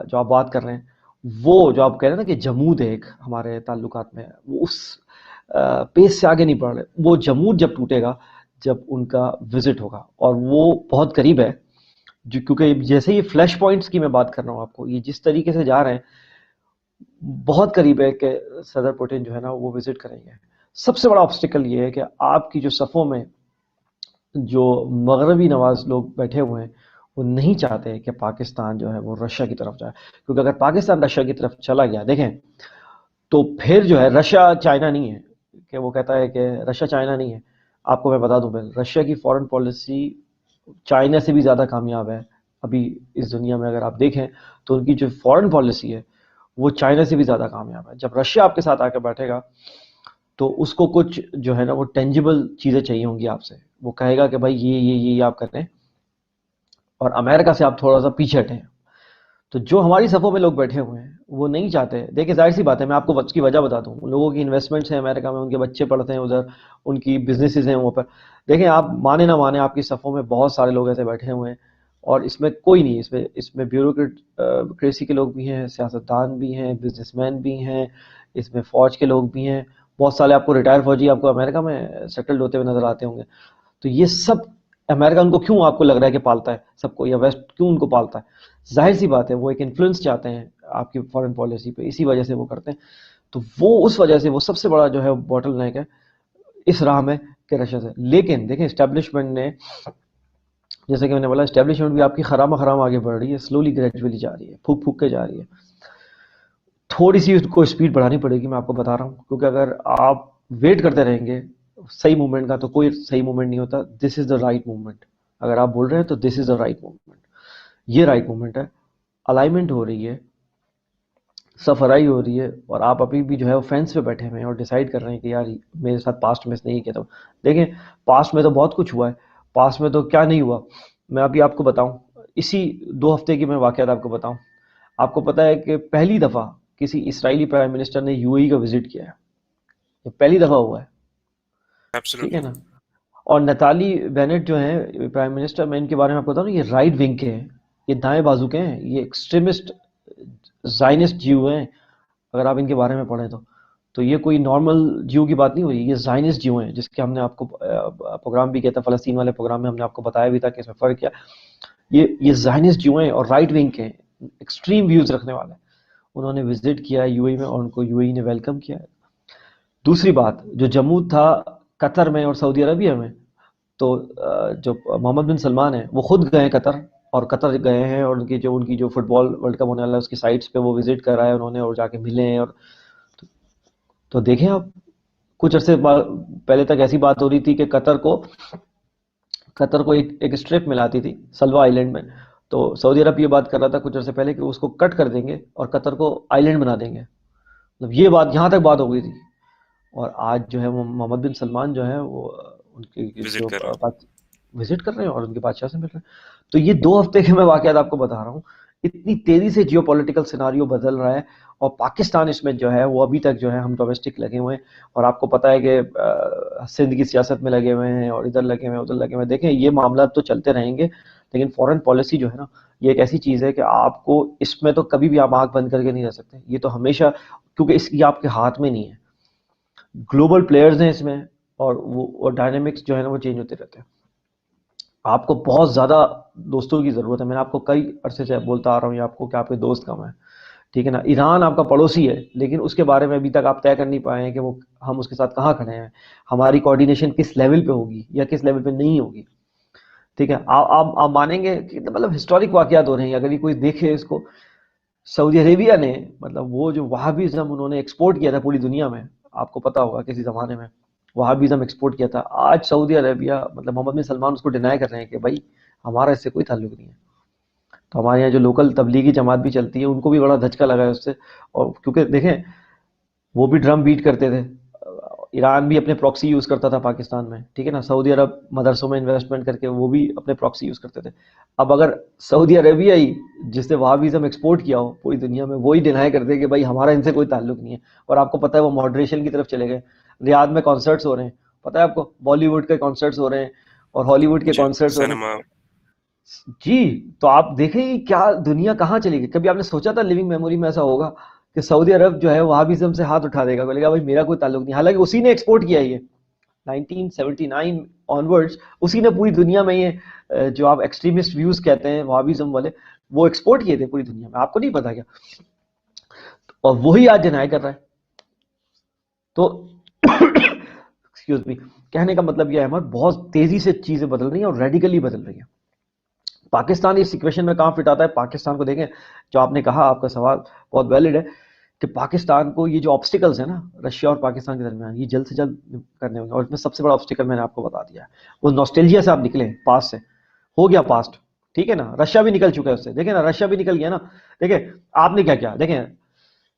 جو آپ بات کر رہے ہیں، وہ جو آپ کہہ رہے ہیں نا کہ جمود ہے ایک ہمارے تعلقات میں، وہ اس پیس سے آگے نہیں بڑھ رہے. وہ جمود جب ٹوٹے گا جب ان کا وزٹ ہوگا، اور وہ بہت قریب ہے. کیونکہ جیسے یہ فلیش پوائنٹس کی میں بات کر رہا ہوں آپ کو، یہ جس طریقے سے جا رہے ہیں بہت قریب ہے کہ صدر پوٹن جو ہے نا وہ وزٹ کریں گے. سب سے بڑا آبسٹیکل یہ ہے کہ آپ کی جو صفوں میں جو مغربی نواز لوگ بیٹھے ہوئے ہیں وہ نہیں چاہتے کہ پاکستان جو ہے وہ رشیا کی طرف جائے. کیونکہ اگر پاکستان رشیا کی طرف چلا گیا، دیکھیں تو پھر جو ہے رشیا چائنا نہیں ہے کہ وہ کہتا ہے کہ رشیا چائنا نہیں ہے. آپ کو میں بتا دوں، رشیا کی فورن پالیسی چائنا سے بھی زیادہ کامیاب ہے ابھی اس دنیا میں. اگر آپ دیکھیں تو ان کی جو فورن پالیسی ہے وہ چائنا سے بھی زیادہ کامیاب ہے. جب رشیا آپ کے ساتھ آ کے بیٹھے گا تو اس کو کچھ جو ہے نا وہ ٹینجیبل چیزیں چاہیے ہوں گی آپ سے. وہ کہے گا کہ بھائی یہ آپ کریں، اور امریکہ سے آپ تھوڑا سا پیچھے ہٹیں. تو جو ہماری صفوں میں لوگ بیٹھے ہوئے ہیں وہ نہیں چاہتے. دیکھیں ظاہر سی بات ہے، میں آپ کو اس کی وجہ بتا دوں. لوگوں کی انویسٹمنٹس ہیں امریکہ میں، ان کے بچے پڑھتے ہیں ادھر، ان کی بزنسز ہیں وہاں پر. دیکھیں آپ مانے نہ مانے، آپ کی صفوں میں بہت سارے لوگ ایسے بیٹھے ہوئے ہیں، اور اس میں کوئی نہیں، اس میں بیوروکریسی کے لوگ بھی ہیں، سیاستدان بھی ہیں، بزنس مین بھی ہیں، اس میں فوج کے لوگ بھی ہیں. بہت سارے آپ کو ریٹائر فوجی آپ کو امریکہ میں سیٹلڈ ہوتے ہوئے نظر آتے ہوں گے. تو یہ سب امریکہ ان کو کیوں آپ کو لگ رہا ہے کہ پالتا ہے سب کو، یا ویسٹ کیوں ان کو پالتا ہے؟ ظاہر سی بات ہے وہ ایک انفلوئنس چاہتے ہیں آپ کی فارن پالیسی پہ، اسی وجہ سے وہ کرتے ہیں. تو وہ اس وجہ سے وہ سب سے بڑا جو ہے باٹل نیک ہے اس راہ میں کہ رشیا سے. لیکن دیکھیں اسٹیبلشمنٹ نے، جیسے کہ میں نے بولا، اسٹیبلشمنٹ بھی آپ کی خرام آگے بڑھ رہی ہے، سلولی گریجولی جا رہی ہے، پھونک کے جا رہی ہے. تھوڑی سی اس کو اسپیڈ بڑھانی پڑے گی، میں آپ کو بتا رہا ہوں. کیونکہ اگر آپ ویٹ کرتے رہیں گے صحیح موومنٹ کا تو کوئی صحیح موومنٹ نہیں ہوتا. دس از دا رائٹ موومنٹ. اگر آپ بول رہے ہیں تو دس از دا رائٹ موومنٹ. یہ رائٹ موومنٹ ہے. الائنمنٹ ہو رہی ہے، سفرائی ہو رہی ہے، اور آپ ابھی بھی جو ہے فینس پہ بیٹھے ہوئے ہیں اور ڈیسائیڈ کر رہے ہیں کہ یار میرے ساتھ پاسٹ میں اس نے یہ کیا تھا. دیکھیں پاسٹ میں تو بہت کچھ ہوا ہے، پاسٹ میں تو کیا نہیں ہوا. میں ابھی آپ کو بتاؤں، اسی 2 ہفتے کی میں واقعات آپ کو بتاؤں. آپ کو پتا ہے کہ پہلی دفعہ کسی اسرائیلی پرائم منسٹر نے یو اے ای کا وزٹ کیا ہے، یہ پہلی دفعہ ہوا ہے، ٹھیک ہے
ایبسولوٹلی.
نا. اور نتالی بینٹ جو ہیں پرائم منسٹر، میں ان کے بارے میں آپ کو بتاؤں، یہ رائٹ ونگ کے ہیں، یہ دائیں بازو کے ہیں، یہ ایکسٹریمسٹ زائنسٹ جیو ہیں. اگر آپ ان کے بارے میں پڑھیں تو یہ کوئی نارمل جیو کی بات نہیں ہوئی، یہ زائنسٹ جیو ہیں، جس کے ہم نے آپ کو پروگرام بھی کیا تھا، فلسطین والے پروگرام میں ہم نے آپ کو بتایا بھی تھا کہ اس میں فرق کیا. یہ زائنسٹ جیو ہیں اور رائٹ ونگ کے ہیں، ایکسٹریم ویوز رکھنے والے. انہوں نے وزٹ کیا ہے یو اے ای میں، اور ان کو یو اے ای نے ویلکم کیا ہے. دوسری بات، جو جمود تھا قطر میں اور سعودی عربیہ میں، تو جو محمد بن سلمان ہیں وہ خود گئے قطر، اور قطر گئے ہیں، اور ان کی جو فٹ بال ورلڈ کپ ہونے والا ہے اس کی سائٹس پہ وہ وزٹ کرا ہے انہوں نے، اور جا کے ملے ہیں. اور تو دیکھیں آپ، کچھ عرصے پہلے تک ایسی بات ہو رہی تھی کہ قطر کو ایک اسٹرپ ملاتی تھی سلوا آئی لینڈ میں. تو سعودی عرب یہ بات کر رہا تھا کچھ عرصے پہلے کہ اس کو کٹ کر دیں گے اور قطر کو آئی لینڈ بنا دیں گے. مطلب یہ بات یہاں تک بات ہو گئی تھی. اور آج جو ہے وہ محمد بن سلمان جو ہے وہ ان کی
وزٹ
جو
کر رہا
وزٹ کر رہے ہیں اور ان کے بادشاہ سے مل رہے ہیں. تو یہ 2 ہفتے کے میں واقعات آپ کو بتا رہا ہوں. اتنی تیزی سے جیو پولیٹیکل سیناریو بدل رہا ہے، اور پاکستان اس میں جو ہے وہ ابھی تک جو ہے ہم ڈومیسٹک لگے ہوئے ہیں. اور آپ کو پتہ ہے کہ سندھ کی سیاست میں لگے ہوئے ہیں، اور ادھر لگے ہوئے ہیں، ادھر لگے ہوئے ہیں. دیکھیں یہ معاملات تو چلتے رہیں گے، لیکن فورن پالیسی جو ہے نا، یہ ایک ایسی چیز ہے کہ آپ کو اس میں تو کبھی بھی آپ آنکھ بند کر کے نہیں رہ سکتے. یہ تو ہمیشہ، کیونکہ اس کی آپ کے ہاتھ میں نہیں ہے. گلوبل پلیئرز ہیں اس میں، اور ڈائنامکس جو ہے نا وہ چینج ہوتے رہتے ہیں. آپ کو بہت زیادہ دوستوں کی ضرورت ہے. میں نے آپ کو کئی عرصے سے بولتا آ رہا ہوں یہ آپ کو کہ آپ کے دوست کم ہیں، ٹھیک ہے نا. ایران آپ کا پڑوسی ہے، لیکن اس کے بارے میں ابھی تک آپ طے کر نہیں پائے ہیں کہ وہ ہم اس کے ساتھ کہاں کھڑے ہیں، ہماری کوآرڈینیشن کس لیول پہ ہوگی یا کس لیول پہ نہیں ہوگی. ٹھیک ہے، آپ مانیں گے کہ مطلب ہسٹورک واقعات ہو رہے ہیں. اگر یہ کوئی دیکھے اس کو، سعودی عربیہ نے مطلب وہ جو وہابیزم انہوں نے ایکسپورٹ کیا تھا پوری دنیا میں، آپ کو پتا ہوگا کسی زمانے میں وہابیزم ایکسپورٹ کیا تھا، آج سعودی عربیہ مطلب محمد بن سلمان اس کو ڈینائی کر رہے ہیں کہ بھائی ہمارا اس سے کوئی تعلق نہیں ہے. تو ہمارے یہاں جو لوکل تبلیغی جماعت بھی چلتی ہے ان کو بھی بڑا دھچکا لگا ہے اس سے. اور کیونکہ دیکھیں وہ بھی ڈرم بیٹ کرتے تھے، ایران بھی اپنے پراکسی یوز کرتا تھا پاکستان میں، ٹھیک ہے نا، سعودی عرب مدرسوں میں انویسٹمنٹ کر کے وہ بھی اپنے پراکسی یوز کرتے تھے. اب اگر سعودی عربیہ ہی جس نے وہابیزم ایکسپورٹ کیا ہو پوری دنیا میں وہی ڈینائی کرتے کہ بھائی ہمارا ان سے کوئی تعلق نہیں ہے، اور آپ کو پتہ ہے وہ ماڈریشن کی طرف چلے گئے، ریاض میں کانسرٹس ہو رہے ہیں، پتہ ہے آپ کو بالی ووڈ کے کانسرٹس ہو رہے ہیں اور ہالی ووڈ کے
جی،
کانسرٹس ہو رہے ہیں.
سینما.
جی تو آپ دیکھیں کہ کیا دنیا کہاں چلی گئی. کبھی آپ نے سوچا تھا لیونگ میموری میں ایسا ہوگا کہ سعودی عرب جو ہے وہابیزم سے ہاتھ اٹھا دے گا، بولے گا بھائی میرا کوئی تعلق نہیں، حالانکہ اسی نے ایکسپورٹ کیا یہ 1979 آنورڈز، اسی نے پوری دنیا میں یہ جو آپ ایکسٹریمسٹ ویوز کہتے ہیں وہابیزم والے، وہ ایکسپورٹ کیے تھے پوری دنیا میں. آپ کو نہیں پتا کیا؟ اور وہی آج ڈینائی کر رہا ہے. تو ایکسکیوز می، کہنے کا مطلب یہ ہے احمد بہت تیزی سے چیزیں بدل رہی ہیں اور ریڈیکلی بدل رہی ہیں. پاکستان اس سچویشن میں کہاں فٹ آتا ہے؟ پاکستان کو دیکھیں، جو آپ نے کہا آپ کا سوال بہت ویلڈ ہے کہ پاکستان کو یہ جو آبسٹیکلز ہیں نا رشیا اور پاکستان کے درمیان، یہ جلد سے جلد کرنے ہوں گے. اور اس میں سب سے بڑا آبسٹیکل میں نے آپ کو بتا دیا ہے، وہ نوسٹیلجیا سے آپ نکلیں، پاس سے ہو گیا پاسٹ، ٹھیک ہے نا. رشیا بھی نکل چکا ہے اس سے، دیکھیں نا رشیا بھی نکل گیا نا. دیکھیں آپ نے کیا کیا، دیکھیں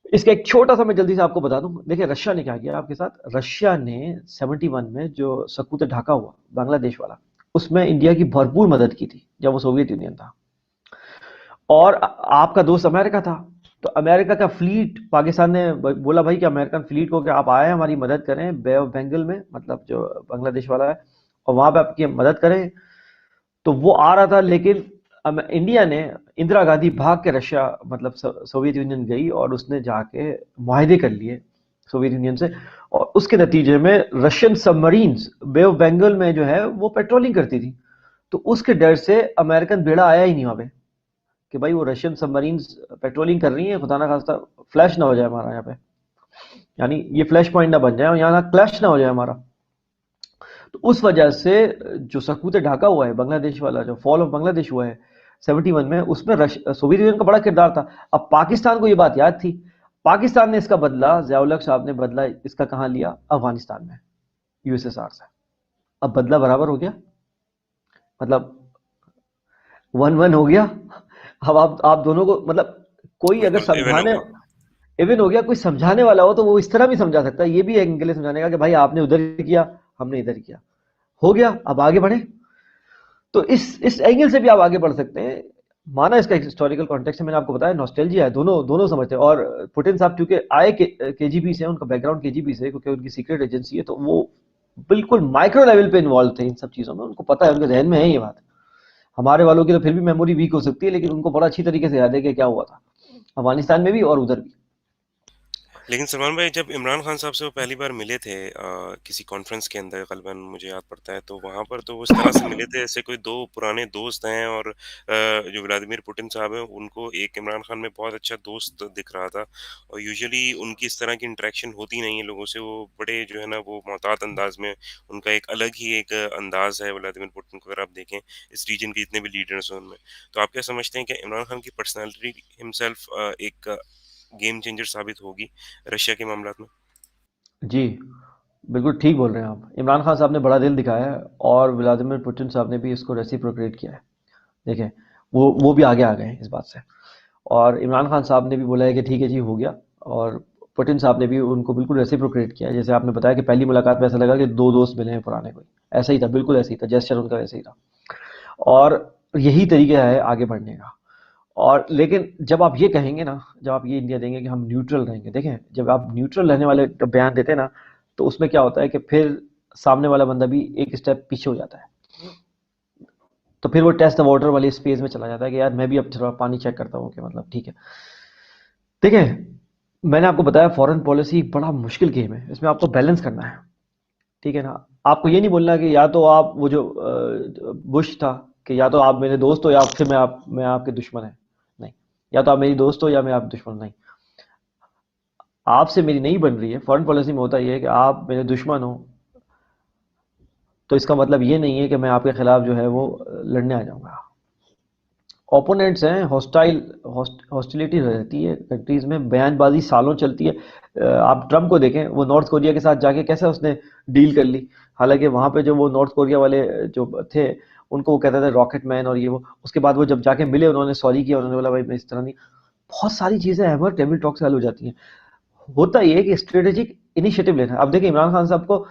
اس کا ایک چھوٹا سا میں جلدی سے آپ کو بتا دوں. دیکھیں رشیا نے کیا کیا آپ کے ساتھ، رشیا نے 71 میں جو سکوت ڈھاکہ ہوا بنگلہ دیش والا، اس میں انڈیا کی بھرپور مدد کی تھی جب وہ سوویت یونین تھا. اور آپ کا دوست امریکہ تھا، تو امریکہ کا فلیٹ پاکستان نے بولا بھائی کہ امریکن فلیٹ کو کہ آپ آئے ہماری مدد کریں بے آف بنگال میں، مطلب جو بنگلہ دیش والا ہے، اور وہاں پہ آپ کی مدد کریں. تو وہ آ رہا تھا، لیکن انڈیا نے، اندرا گاندھی بھاگ کے رشیا مطلب سوویت یونین گئی اور اس نے جا کے معاہدے کر لیے سوویت یونین سے. اور اس کے نتیجے میں رشین سب مرینز بے آف بنگال میں جو ہے وہ پیٹرولنگ کرتی تھی. تو اس کے ڈر سے امریکن بیڑا آیا ہی نہیں وہاں پہ کہ بھائی وہ رشین سب مرینز پیٹرولنگ کر رہی ہیں، خدا نہ خواستہ فلیش نہ ہو جائے ہمارا یہاں پہ، یعنی یہ فلیش پوائنٹ نہ بن جائے اور یہاں کلیش نہ ہو جائے ہمارا. تو اس وجہ سے جو سکوت ڈھاکہ ہوا ہے بنگلہ دیش والا، جو فال آف بنگلہ دیش ہوا ہے 71 میں، اس میں سوویت یونین کا بڑا کردار تھا. اب پاکستان کو یہ بات یاد تھی، پاکستان نے اس کا بدلہ، ضیاء الحق صاحب نے بدلہ اس کا کہاں لیا؟ افغانستان میں، یو ایس ایس آر سے. اب بدلہ برابر ہو گیا، مطلب 1-1 ہو گیا. اب آپ دونوں کو مطلب کوئی اگر
بالکل ایون ہو
سمجھانے،
گیا.
ایون ہو گیا، کوئی سمجھانے والا ہو تو وہ اس طرح بھی سمجھا سکتا ہے، یہ بھی ایک انگلش سمجھانے کا کہ بھائی آپ نے ادھر کیا ہم نے ادھر کیا، ہو گیا اب آگے بڑھیں. تو اس اینگل سے بھی آپ آگے بڑھ سکتے ہیں. مانا اس کا ہسٹوریکل کانٹیکسٹ ہے، میں نے آپ کو بتایا نوسٹیلجیا ہے، دونوں سمجھتے ہیں. اور پوٹن صاحب چونکہ آئے کے جی بی سے، ان کا بیک گراؤنڈ کے جی بی سے، کیونکہ ان کی سیکرٹ ایجنسی ہے، تو وہ بالکل مائکرو لیول پہ انوالو تھے ان سب چیزوں میں. ان کو پتا ہے، ان کے ذہن میں ہے یہ بات. ہمارے والوں کی تو پھر بھی میموری ویک ہو سکتی ہے، لیکن ان کو بڑا اچھی طریقے سے یاد ہے کہ کیا ہوا تھا افغانستان میں بھی اور ادھر بھی.
لیکن سلمان بھائی جب عمران خان صاحب سے وہ پہلی بار ملے تھے کسی کانفرنس کے اندر، غالباً مجھے یاد پڑتا ہے، تو وہاں پر تو وہ اس طرح سے ملے تھے ایسے کوئی دو پرانے دوست ہیں. اور جو ولادیمیر پوٹن صاحب ہیں ان کو ایک عمران خان میں بہت اچھا دوست دکھ رہا تھا. اور یوزلی ان کی اس طرح کی انٹریکشن ہوتی نہیں ہے لوگوں سے، وہ بڑے جو ہے نا وہ محتاط انداز میں، ان کا ایک الگ ہی ایک انداز ہے ولادیمیر پوٹن کو. اگر آپ دیکھیں اس ریجن کے جتنے بھی لیڈرز ہیں ان میں، تو آپ کیا سمجھتے ہیں کہ عمران خان کی پرسنالٹی ہمسیلف ایک گیم چینجر ثابت ہوگی رشیا کے معاملات میں؟
جی بالکل ٹھیک بول رہے ہیں آپ. عمران خان صاحب نے بڑا دل دکھایا ہے اور ولادیمیر پوٹن صاحب نے بھی اس کو ریسیپروکیٹ کیا ہے. دیکھیں وہ بھی آگے آ گئے ہیں اس بات سے. اور عمران خان صاحب نے بھی بولا ہے کہ ٹھیک ہے جی ہو گیا، اور پوٹن صاحب نے بھی ان کو بالکل ریسیپروکیٹ کیا ہے. جیسے آپ نے بتایا کہ پہلی ملاقات میں ایسا لگا کہ دو دوست ملے ہیں پرانے، کوئی ایسا ہی تھا، بالکل ایسا ہی تھا، جیسچر ان کا ویسے ہی تھا. اور یہی طریقہ ہے آگے بڑھنے کا. اور لیکن جب آپ یہ کہیں گے نا، جب آپ یہ انڈیا دیں گے کہ ہم نیوٹرل رہیں گے، دیکھیں جب آپ نیوٹرل رہنے والے بیان دیتے ہیں نا، تو اس میں کیا ہوتا ہے کہ پھر سامنے والا بندہ بھی ایک اسٹیپ پیچھے ہو جاتا ہے. تو پھر وہ ٹیسٹ دا واٹر والی اسپیس میں چلا جاتا ہے کہ یار میں بھی اب تھوڑا پانی چیک کرتا ہوں کہ مطلب ٹھیک ہے. دیکھیں میں نے آپ کو بتایا فورن پالیسی ایک بڑا مشکل گیم ہے، اس میں آپ کو بیلنس کرنا ہے، ٹھیک ہے نا. آپ کو یہ نہیں بولنا کہ یا تو آپ وہ جو بش تھا کہ یا تو آپ میرے دوست ہو یا پھر میں آپ کے دشمن ہے. نہیں، یا تو آپ میری دوست ہو یا میں آپ دشمن. نہیں، آپ سے میری نہیں بن رہی ہے. فورن پالیسی میں ہوتا یہ ہے کہ آپ میرے دشمن ہو تو اس کا مطلب یہ نہیں ہے کہ میں آپ کے خلاف جو ہے وہ لڑنے آ جاؤں گا. اوپوننٹس ہیں، ہاسٹیلٹی رہتی ہے کنٹریز میں، بیان بازی سالوں چلتی ہے. آپ ٹرمپ کو دیکھیں، وہ نارتھ کوریا کے ساتھ جا کے کیسے اس نے ڈیل کر لی، حالانکہ وہاں پہ جو وہ نارتھ کوریا والے جو تھے ان کو وہ کہتے تھے راکٹ مین اور یہ وہ. اس کے بعد وہ جب جا کے ملے انہوں نے سوری کیا، انہوں نے بولا بھائی میں اس طرح نہیں. بہت ساری چیزیں احمد ٹیبل ٹاک سے حل ہو جاتی ہیں. ہوتا یہ ہے کہ اسٹریٹجک انیشیٹو لینا ہے. اب دیکھیں عمران خان صاحب کو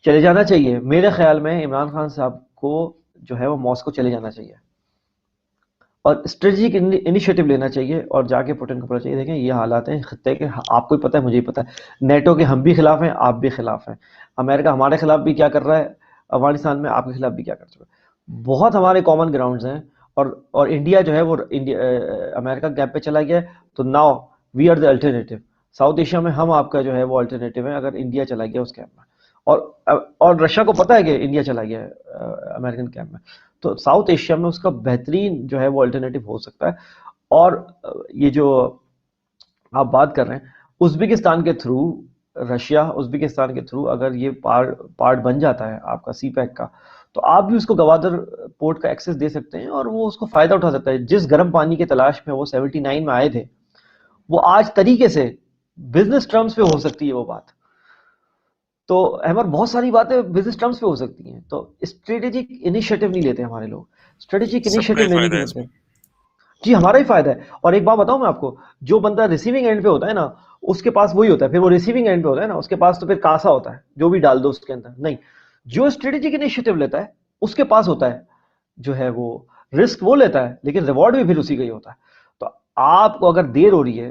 چلے جانا چاہیے، میرے خیال میں عمران خان صاحب کو جو ہے وہ ماسکو چلے جانا چاہیے اور اسٹریٹجک انیشیٹو لینا چاہیے اور جا کے پوٹن کو پڑھنا چاہیے. دیکھیں یہ حالات ہیں خطے کے، آپ کو بھی پتہ ہے مجھے بھی پتہ ہے، نیٹو کے ہم بھی خلاف ہیں، آپ بھی خلاف ہیں، امریکہ ہمارے خلاف بھی کیا کر رہا ہے افغانستان میں، آپ کے خلاف بھی کیا کر چکا ہے. بہت ہمارے کامن گراؤنڈز ہیں اور انڈیا جو ہے وہ امریکہ گیپ پہ چلا گیا ہے. تو now we are the alternative. South Asia میں ہم آپ کا جو ہے وہ الٹرنیٹو ہے اگر انڈیا چلا گیا اس کیمپ میں. اور رشیا کو پتہ ہے کہ انڈیا چلا گیا ہے امریکن کیمپ میں. تو ساؤتھ ایشیا میں اس کا بہترین جو ہے وہ الٹرنیٹو ہو سکتا ہے. اور یہ جو آپ بات کر رہے ہیں ازبکستان کے تھرو، رشیا ازبکستان کے تھرو اگر یہ پارٹ بن جاتا ہے آپ کا سی پیک کا، تو آپ بھی اس کو گوادر پورٹ کا ایکسس دے سکتے ہیں اور وہ اس کو فائدہ اٹھا سکتا ہے. جس گرم پانی کی تلاش میں وہ 79 میں آئے تھے، وہ آج طریقے سے بزنس ٹرمز پہ ہو سکتی ہے وہ بات. تو احمد بہت ساری باتیں بزنس ٹرمز پہ ہو سکتی ہیں. تو اسٹریٹجک انیشیٹو نہیں لیتے ہمارے لوگ، اسٹریٹجک
سب کا
انیشیٹو
ہی
لینے
فائدہ
کی
ہے اس
بولتے
میں.
ہیں. جی ہمارا ہی فائدہ ہے. اور ایک بات بتاؤں میں آپ کو، جو بندہ ریسیونگ اینڈ پہ ہوتا ہے نا اس کے پاس وہی ہوتا ہے، پھر وہ ریسیونگ اینڈ پہ ہوتا ہے نا اس کے پاس تو پھر کاسا ہوتا ہے جو بھی ڈال دو اس کے اندر. نہیں، جو اسٹریٹجک انیشیٹو لیتا ہے اس کے پاس ہوتا ہے جو ہے وہ رسک وہ لیتا ہے لیکن ریوارڈ بھی پھر اسی کا ہی ہوتا ہے. تو آپ کو اگر دیر ہو رہی ہے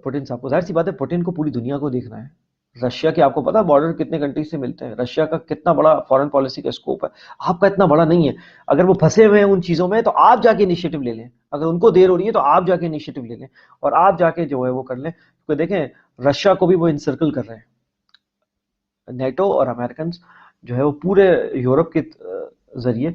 پوٹن صاحب کو، ظاہر سی بات ہے پوٹن کو پوری دنیا کو دیکھنا ہے. رشیا کے آپ کو پتا بارڈر کتنے کنٹریز سے ملتے ہیں، رشیا کا کتنا بڑا فارن پالیسی کا اسکوپ ہے، آپ کا اتنا بڑا نہیں ہے. اگر وہ پھنسے ہوئے ہیں ان چیزوں میں تو آپ جا کے انیشیٹو لے لیں، اگر ان کو دیر ہو رہی ہے تو آپ جا کے انیشیٹو لے لیں اور آپ جا کے جو ہے وہ کر لیں. کیونکہ دیکھیں رشیا کو بھی وہ انسرکل کر رہے ہیں، نیٹو اور امریکنز جو ہے وہ پورے یورپ کے ذریعے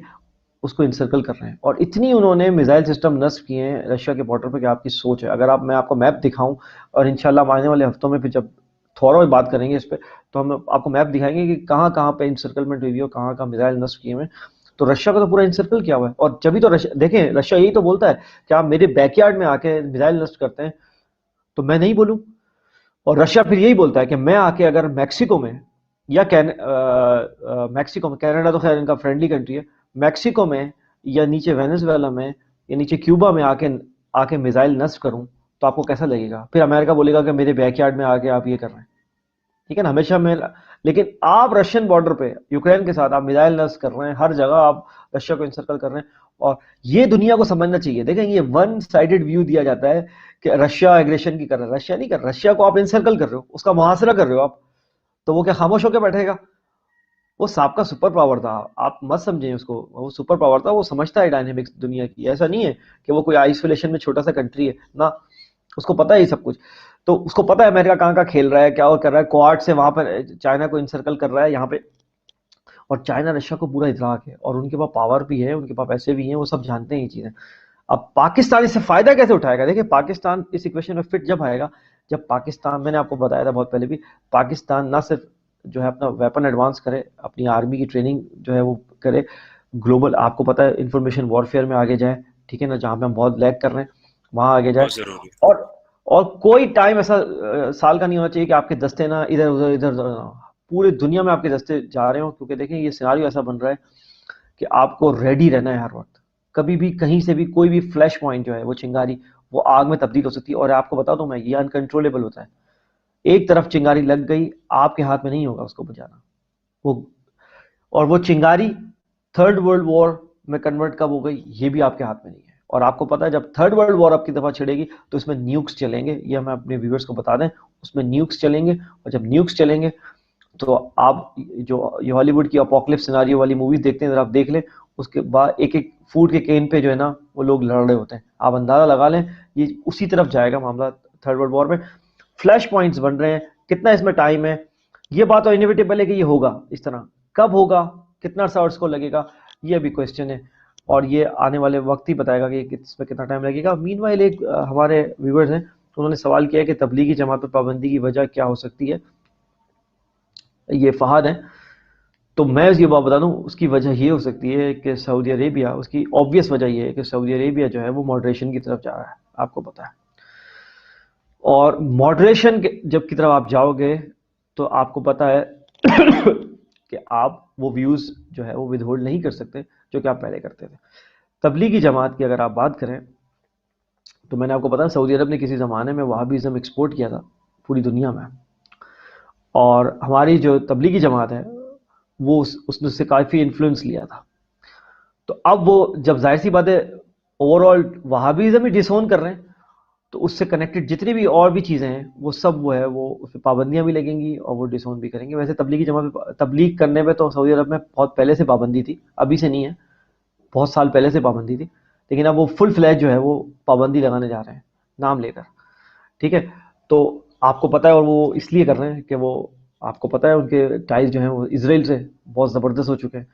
اس کو انسرکل کر رہے ہیں. اور اتنی انہوں نے میزائل سسٹم نصب کیے ہیں رشیا کے بارڈر پہ کہ آپ کی سوچ ہے. اگر میں آپ کو میپ دکھاؤں اور انشاءاللہ آنے والے ہفتوں میں پھر جب تھوڑا بات کریں گے اس پہ تو ہم آپ کو میپ دکھائیں گے کہ کہاں کہاں پہ انسرکلمنٹ ہوئی ہے اور کہاں کہاں میزائل نصب کیے ہوئے. تو رشیا کا تو پورا انسرکل کیا ہوا ہے. اور جبھی تو دیکھیں رشیا یہی تو بولتا ہے کہ آپ میرے بیک یارڈ میں آ کے میزائل نصب کرتے ہیں تو میں نہیں بولوں. اور رشیا پھر یہی بولتا ہے کہ میں آ کے اگر میکسیکو میں یا میکسیکو میں، کینیڈا تو خیر ان کا فرینڈلی کنٹری ہے، میکسیکو میں یا نیچے وینزویلا میں یا نیچے کیوبا میں آ کے میزائل نصب کروں تو آپ کو کیسا لگے گا؟ پھر امریکہ بولے گا کہ میرے بیک یارڈ میں آ کے آپ یہ کر رہے ہیں. ٹھیک ہے نا، ہمیشہ میں. لیکن آپ رشین بارڈر پہ یوکرین کے ساتھ آپ میزائل نصب کر رہے ہیں، ہر جگہ آپ رشیا کو انسرکل کر رہے ہیں. اور یہ دنیا کو سمجھنا چاہیے. دیکھیں یہ ون سائیڈڈ ویو دیا جاتا ہے کہ رشیا ایگریشن کی کر رہا ہے، رشیا نہیں کر رہا. رشیا کو آپ انسرکل کر رہے ہو، اس کا محاصرہ کر رہے ہو آپ، تو وہ کیا خاموش ہو کے بیٹھے گا؟ وہ سابقہ سپر پاور تھا، آپ مت سمجھیں اس کو، وہ سپر پاور تھا، وہ سمجھتا ہے ڈائنامکس دنیا کی. ایسا نہیں ہے کہ وہ کوئی آئسولیشن میں چھوٹا سا کنٹری ہے، نہ اس کو پتہ ہے یہ سب کچھ. تو اس کو پتہ ہے امریکہ کہاں کہاں کھیل رہا ہے، کیا وہ کر رہا ہے، کوارڈ سے وہاں پر چائنا کو انسرکل کر رہا ہے یہاں پہ. اور چائنا رشیا کو پورا ادراک ہے اور ان کے پاس پاور بھی ہے، ان کے پاس پیسے بھی ہیں، وہ سب جانتے ہیں یہ چیزیں. اب پاکستان اس سے فائدہ کیسے اٹھائے گا؟ دیکھیں پاکستان اس ایکویشن میں فٹ جب آئے گا جب پاکستان، میں نے آپ کو بتایا تھا بہت پہلے بھی، پاکستان نہ صرف جو ہے اپنا ویپن ایڈوانس کرے، اپنی آرمی کی ٹریننگ جو ہے وہ کرے، گلوبل آپ کو پتہ ہے انفارمیشن وارفیئر میں آگے جائے. ٹھیک ہے نا، جہاں پہ ہم بہت لیگ کر رہے ہیں وہاں آگے جائے.
بہت ضروری.
اور اور کوئی ٹائم ایسا سال کا نہیں ہونا چاہیے کہ آپ کے دستے نا ادھر ادھر پورے دنیا میں آپ کے دستے جا رہے ہوں. کیونکہ دیکھیں یہ سیناریو ایسا بن رہا ہے کہ آپ کو ریڈی رہنا ہے ہر وقت. کبھی بھی کہیں سے بھی کوئی بھی فلیش پوائنٹ جو ہے وہ چنگاری وہ آگ میں تبدیل ہو سکتی ہے. اور آپ کو بتا دوں میں یہ انکنٹرولیبل ہوتا ہے. ایک طرف چنگاری لگ گئی آپ کے ہاتھ میں نہیں ہوگا اس کو بجانا. وہ اور وہ چنگاری تھرڈ ورلڈ وار میں کنورٹ کب ہو گئی یہ بھی آپ کے ہاتھ میں نہیں ہے. اور آپ کو پتا ہے جب تھرڈ ورلڈ وار آپ کی دفعہ چھڑے گی تو اس میں نیوکس چلیں گے. یہ ہمیں اپنے ویورز کو بتا دیں، اس میں نیوکس چلیں گے. اور جب نیوکس چلیں گے تو آپ جو یہ ہالی ووڈ کی اپوکلپس سیناریو والی موویز دیکھتے ہیں ذرا آپ دیکھ لیں، اس کے بعد ایک ایک فوڈ کے کین پہ جو ہے نا وہ لوگ لڑ رہے ہوتے ہیں. آپ اندازہ لگا لیں یہ اسی طرف جائے گا معاملہ تھرڈ ورلڈ وار میں. فلیش پوائنٹس بن رہے ہیں، کتنا اس میں ٹائم ہے. یہ بات تو انیویٹیبل ہے کہ یہ ہوگا اس طرح. کب ہوگا، کتنا عرصہ اس کو لگے گا، یہ ابھی کوشچن ہے اور یہ آنے والے وقت ہی بتائے گا کہ اس میں کتنا ٹائم لگے گا. مین وائل ایک ہمارے ویورز ہیں انہوں نے سوال کیا ہے کہ تبلیغی جماعت پر پابندی کی وجہ کیا ہو سکتی ہے. یہ فہد ہیں. تو میں یہ بات بتا دوں، اس کی وجہ یہ ہو سکتی ہے کہ سعودی عربیہ، اس کی آبویس وجہ یہ ہے کہ سعودی عربیہ جو ہے وہ ماڈریشن کی طرف جا رہا ہے، آپ کو پتا ہے. اور ماڈریشن جب کی طرف آپ جاؤ گے تو آپ کو پتا ہے کہ آپ وہ ویوز جو ہے وہ ود ہولڈ نہیں کر سکتے جو کہ آپ پہلے کرتے تھے. تبلیغی جماعت کی اگر آپ بات کریں تو میں نے آپ کو بتایا سعودی عرب نے کسی زمانے میں وہابیزم ایکسپورٹ کیا تھا پوری دنیا میں، اور ہماری جو تبلیغی جماعت ہے وہ اس نے سے کافی انفلوئنس لیا تھا. تو اب وہ جب ظاہر سی بات ہے اوور آل وہابیزم ہی ڈس اون کر رہے ہیں، تو اس سے کنیکٹڈ جتنی بھی اور بھی چیزیں ہیں وہ سب وہ ہے وہ اس پہ پابندیاں بھی لگیں گی اور وہ ڈس اون بھی کریں گے. ویسے تبلیغی جماعت پہ تبلیغ کرنے پہ تو سعودی عرب میں بہت پہلے سے پابندی تھی، ابھی سے نہیں ہے، بہت سال پہلے سے پابندی تھی، لیکن اب وہ فل فلیج جو ہے وہ پابندی لگانے جا رہے ہیں نام لے کر. ٹھیک ہے، تو آپ کو پتہ ہے، اور وہ اس لیے کر رہے ہیں کہ وہ آپ کو پتہ ہے ان کے ٹائز جو ہیں وہ اسرائیل سے بہت زبردست ہو چکے ہیں،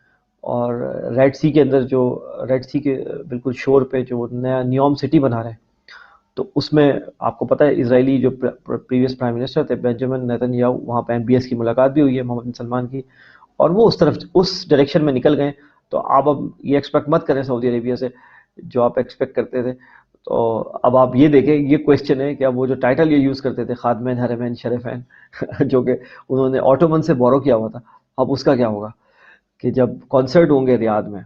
اور ریڈ سی کے اندر جو ریڈ سی کے بالکل شور پہ جو نیا نیوم سٹی بنا رہے ہیں، تو اس میں آپ کو پتہ ہے اسرائیلی جو پریویس پرائم منسٹر تھے بینجامن نیتن یاہو، وہاں پہ MBS کی ملاقات بھی ہوئی ہے محمد بن سلمان کی، اور وہ اس طرف اس ڈائریکشن میں نکل گئے. تو آپ اب یہ ایکسپیکٹ مت کریں سعودی عربیہ سے جو آپ ایکسپیکٹ کرتے تھے. تو اب آپ یہ دیکھیں، یہ کویشچن ہے کہ اب وہ جو ٹائٹل یہ یوز کرتے تھے خادمین حرمین شریفین جو کہ انہوں نے آٹومن سے بورو کیا ہوا تھا، اب اس کا کیا ہوگا کہ جب کانسرٹ ہوں گے ریاض میں.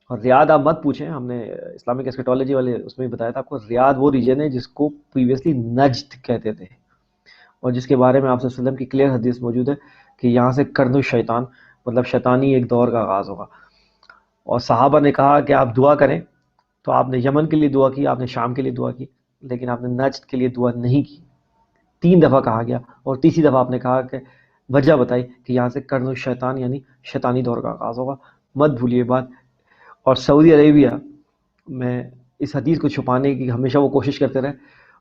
اور ریاض آپ مت پوچھیں، ہم نے اسلامک ایسکیٹالوجی والے اس میں بھی بتایا تھا آپ کو، ریاض وہ ریجن ہے جس کو پریویسلی نجد کہتے تھے، اور جس کے بارے میں آپ صلی اللہ علیہ وسلم کی کلیئر حدیث موجود ہے کہ یہاں سے کرن الشیطان، مطلب شیطانی ایک دور کا آغاز ہوگا. اور صحابہ نے کہا کہ آپ دعا کریں، تو آپ نے یمن کے لیے دعا کی، آپ نے شام کے لیے دعا کی، لیکن آپ نے نجد کے لیے دعا نہیں کی. 3 دفعہ کہا گیا، اور تیسری دفعہ آپ نے کہا کہ وجہ بتائی کہ یہاں سے کرن الشیطان یعنی شیطانی دور کا آغاز ہوگا. مت بھولیے بات. اور سعودی عربیہ میں اس حدیث کو چھپانے کی ہمیشہ وہ کوشش کرتے رہے،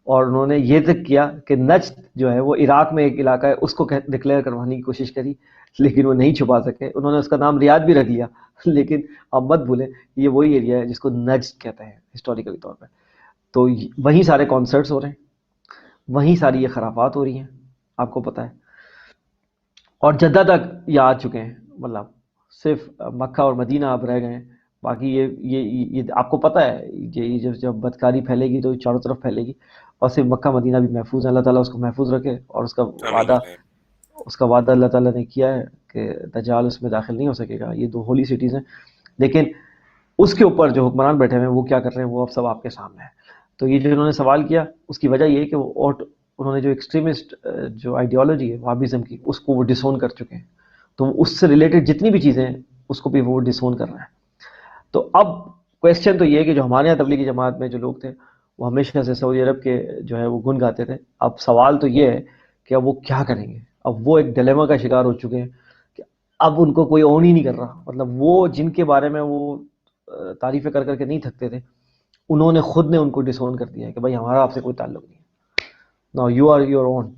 اور انہوں نے یہ تک کیا کہ نجد جو ہے وہ عراق میں ایک علاقہ ہے، اس کو ڈکلیئر کروانے کی کوشش کری، لیکن وہ نہیں چھپا سکے. انہوں نے اس کا نام ریاض بھی رکھ لیا، لیکن آپ مت بھولیں یہ وہی ایریا ہے جس کو نجد کہتے ہیں ہسٹوریکلی طور پہ. تو وہیں سارے کانسرٹس ہو رہے ہیں، وہیں ساری یہ خرافات ہو رہی ہیں، آپ کو پتہ ہے. اور جدہ تک یہ آ چکے ہیں، مطلب صرف مکہ اور مدینہ اب رہ گئے ہیں. باقی یہ آپ کو پتہ ہے یہ جب بدکاری پھیلے گی تو یہ چاروں طرف پھیلے گی، اور صرف مکہ مدینہ بھی محفوظ ہے. اللہ تعالیٰ اس کو محفوظ رکھے، اور
آمین آمین.
اس کا وعدہ اللہ تعالیٰ نے کیا ہے کہ دجال اس میں داخل نہیں ہو سکے گا. یہ 2 ہولی سٹیز ہیں، لیکن اس کے اوپر جو حکمران بیٹھے ہوئے ہیں وہ کیا کر رہے ہیں وہ اب سب آپ کے سامنے ہے. تو یہ جو انہوں نے سوال کیا اس کی وجہ یہ ہے کہ وہ انہوں نے جو ایکسٹریمسٹ جو آئیڈیالوجی ہے وہابیزم کی، اس کو وہ ڈسون کر چکے ہیں. تو اس سے ریلیٹڈ جتنی بھی چیزیں ہیں اس کو بھی وہ ڈسون کر رہے ہیں. تو اب کویشچن تو یہ ہے کہ جو ہمارے یہاں تبلیغی جماعت میں جو لوگ تھے وہ ہمیشہ سے سعودی عرب کے جو ہے وہ گن گاتے تھے. اب سوال تو یہ ہے کہ اب وہ کیا کریں گے. اب وہ ایک ڈیلیما کا شکار ہو چکے ہیں کہ اب ان کو کوئی اون ہی نہیں کر رہا. مطلب وہ جن کے بارے میں وہ تعریفیں کر کر کے نہیں تھکتے تھے، انہوں نے خود نے ان کو ڈسون کر دیا ہے کہ بھائی ہمارا آپ سے کوئی تعلق نہیں ہے، نا یو آر یور اون.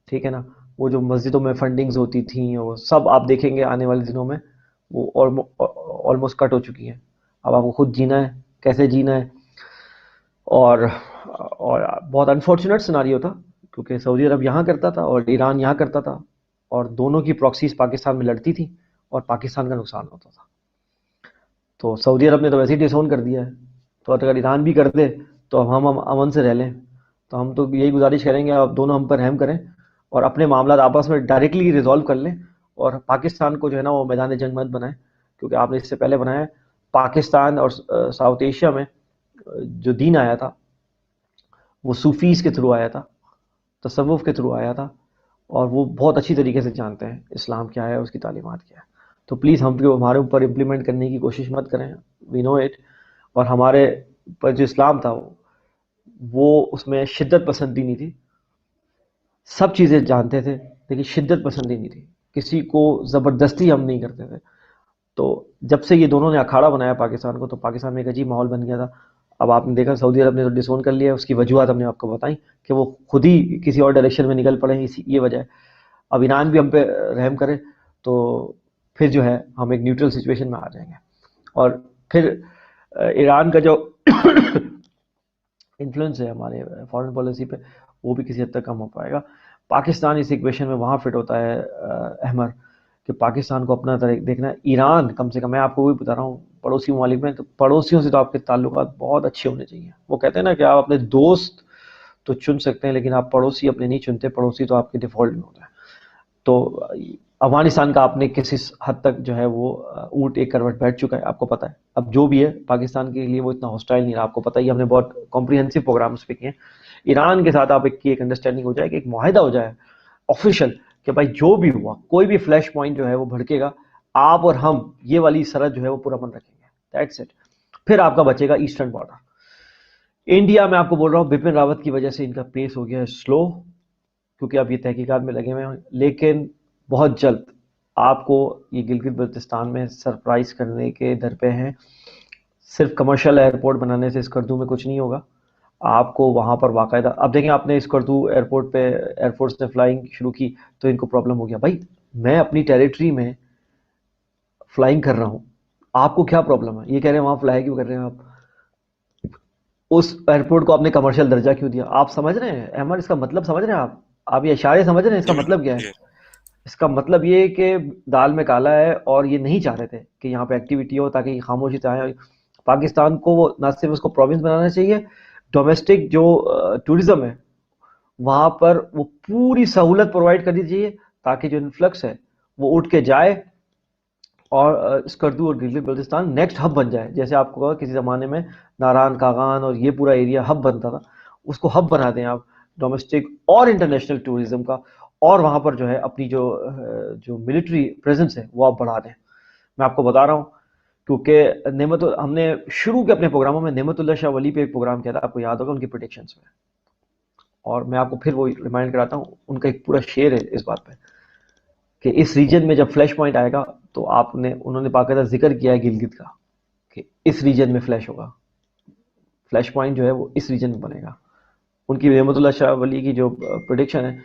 ٹھیک ہے نا. وہ جو مسجدوں میں فنڈنگز ہوتی تھیں وہ سب آپ دیکھیں گے آنے والے دنوں میں وہ آلموسٹ کٹ ہو چکی ہیں. اب آپ کو خود جینا ہے، کیسے جینا ہے. اور بہت انفارچونیٹ سناریو تھا کیونکہ سعودی عرب یہاں کرتا تھا اور ایران یہاں کرتا تھا، اور دونوں کی پراکسیز پاکستان میں لڑتی تھی اور پاکستان کا نقصان ہوتا تھا. تو سعودی عرب نے تو ویسے ہی ڈسون کر دیا ہے، تو اگر ایران بھی کر دے تو ہم امن سے رہ لیں. تو ہم تو یہی گزارش کریں گے آپ دونوں ہم پر رحم کریں اور اپنے معاملات آپس میں ڈائریکٹلی ریزالو کر لیں، اور پاکستان کو جو ہے نا وہ میدان جنگ مت بنائیں، کیونکہ آپ نے اس سے پہلے بنایا ہے. پاکستان اور ساؤتھ ایشیا میں جو دین آیا تھا وہ صوفیز کے تھرو آیا تھا، تصوف کے تھرو آیا تھا، اور وہ بہت اچھی طریقے سے جانتے ہیں اسلام کیا ہے، اس کی تعلیمات کیا ہے. تو پلیز ہمارے اوپر امپلیمنٹ کرنے کی کوشش مت کریں، وی نو اٹ. اور ہمارے پر جو اسلام تھا وہ اس میں شدت پسندی نہیں تھی، سب چیزیں جانتے تھے لیکن شدت پسندی نہیں تھی، کسی کو زبردستی ہم نہیں کرتے تھے. تو جب سے یہ دونوں نے اکھاڑا بنایا پاکستان کو تو پاکستان میں ایک عجیب ماحول بن گیا تھا. اب آپ نے دیکھا سعودی عرب نے تو ڈسون کر لیا، اس کی وجوہات ہم نے آپ کو بتائیں کہ وہ خود ہی کسی اور ڈائریکشن میں نکل پڑے ہیں، یہ وجہ ہے. اب ایران بھی ہم پہ رحم کرے تو پھر جو ہے ہم ایک نیوٹرل سچویشن میں آ جائیں گے، اور پھر ایران کا جو انفلوئنس ہے ہمارے فارن پالیسی پہ وہ بھی کسی حد تک کم ہو پائے گا. پاکستان اس ایکویشن میں وہاں فٹ ہوتا ہے احمر کہ پاکستان کو اپنا طرح دیکھنا ہے. ایران کم سے کم، میں آپ کو وہی بتا رہا ہوں، پڑوسی ممالک میں تو پڑوسیوں سے تو آپ کے تعلقات بہت اچھے ہونے چاہیے. وہ کہتے ہیں نا کہ آپ اپنے دوست تو چن سکتے ہیں لیکن آپ پڑوسی اپنے نہیں چنتے، پڑوسی تو آپ کے ڈیفالٹ میں ہوتا ہے. تو افغانستان کا آپ نے کسی حد تک جو ہے وہ اونٹ ایک کروٹ بیٹھ چکا ہے، آپ کو پتا ہے. اب جو بھی ہے پاکستان کے لیے وہ اتنا ہاسٹائل نہیں رہا، آپ کو پتا ہی، ہم نے بہت کمپریہنسو پروگرام اس پہ کیے ہیں. ایران کے ساتھ آپ ایک انڈرسٹینڈنگ ہو جائے کہ ایک معاہدہ ہو جائے آفیشیل کہ بھائی جو بھی ہوا، کوئی بھی فلیش پوائنٹ جو ہے وہ بھڑکے گا، آپ اور ہم یہ والی سرحد جو ہے وہ پورا من رکھیں گے. That's it. پھر آپ کا بچے گا ایسٹرن بارڈر. انڈیا میں آپ کو بول رہا ہوں بپن راوت کی وجہ سے ان کا پیس ہو گیا ہے سلو، کیونکہ اب یہ تحقیقات میں لگے ہوئے ہیں. لیکن بہت جلد آپ کو یہ گلگت بلتستان میں سرپرائز کرنے کے در پہ ہیں. صرف کمرشل ایئرپورٹ بنانے سے اس کردو میں کچھ نہیں ہوگا. آپ کو وہاں پر باقاعدہ، اب دیکھیں آپ نے اس کردو ایئرپورٹ پہ ایئر فورس نے فلائنگ شروع کی تو ان کو پرابلم ہو گیا. بھائی میں اپنی ٹیریٹری میں فلائنگ کر رہا ہوں، آپ کو کیا پرابلم ہے؟ یہ کہہ رہے ہیں وہاں فلائی کیوں کر رہے ہیں آپ؟ اس ایئرپورٹ کو آپ نے کمرشل درجہ کیوں دیا؟ آپ سمجھ رہے ہیں احمد اس کا مطلب سمجھ رہے ہیں؟ آپ یہ اشارے سمجھ رہے ہیں اس کا
جی بالکل
مطلب کیا ہے؟
جی
اس کا مطلب یہ ہے کہ دال میں کالا ہے اور یہ نہیں چاہ رہے تھے کہ یہاں پہ ایکٹیویٹی ہو تاکہ خاموشی سے آئے. پاکستان کو وہ نہ صرف اس کو پروونس بنانا چاہیے، ڈومیسٹک جو ٹورزم ہے وہاں پر وہ پوری سہولت پرووائڈ کرنی چاہیے تاکہ جو انفلکس ہے وہ اٹھ کے جائے اور اسکردو اور گلگت بلتستان نیکسٹ ہب بن جائے. جیسے آپ کو کہا کسی زمانے میں ناران کاغان اور یہ پورا ایریا ہب بنتا تھا، اس کو ہب بنا دیں آپ ڈومیسٹک اور انٹرنیشنل ٹورزم کا، اور وہاں پر جو ہے اپنی جو ملٹری پریزنس ہے وہ آپ بڑھا دیں. میں آپ کو بتا رہا ہوں کیونکہ ہم نے شروع کے اپنے پروگراموں میں نعمت اللہ شاہ ولی پہ ایک پروگرام کیا تھا، آپ کو یاد ہوگا ان کی پریڈکشنز میں. اور میں آپ کو پھر وہ ریمائنڈ کراتا ہوں، ان کا ایک پورا شعر ہے اس بات پہ کہ اس ریجن میں جب فلیش پوائنٹ آئے گا تو انہوں نے باقاعدہ ذکر کیا ہے گلگت کا کہ اس ریجن میں فلیش ہوگا، فلیش پوائنٹ جو ہے وہ اس ریجن میں بنے گا. ان کی نعمت اللہ شاہ ولی کی جو پریڈکشن ہے،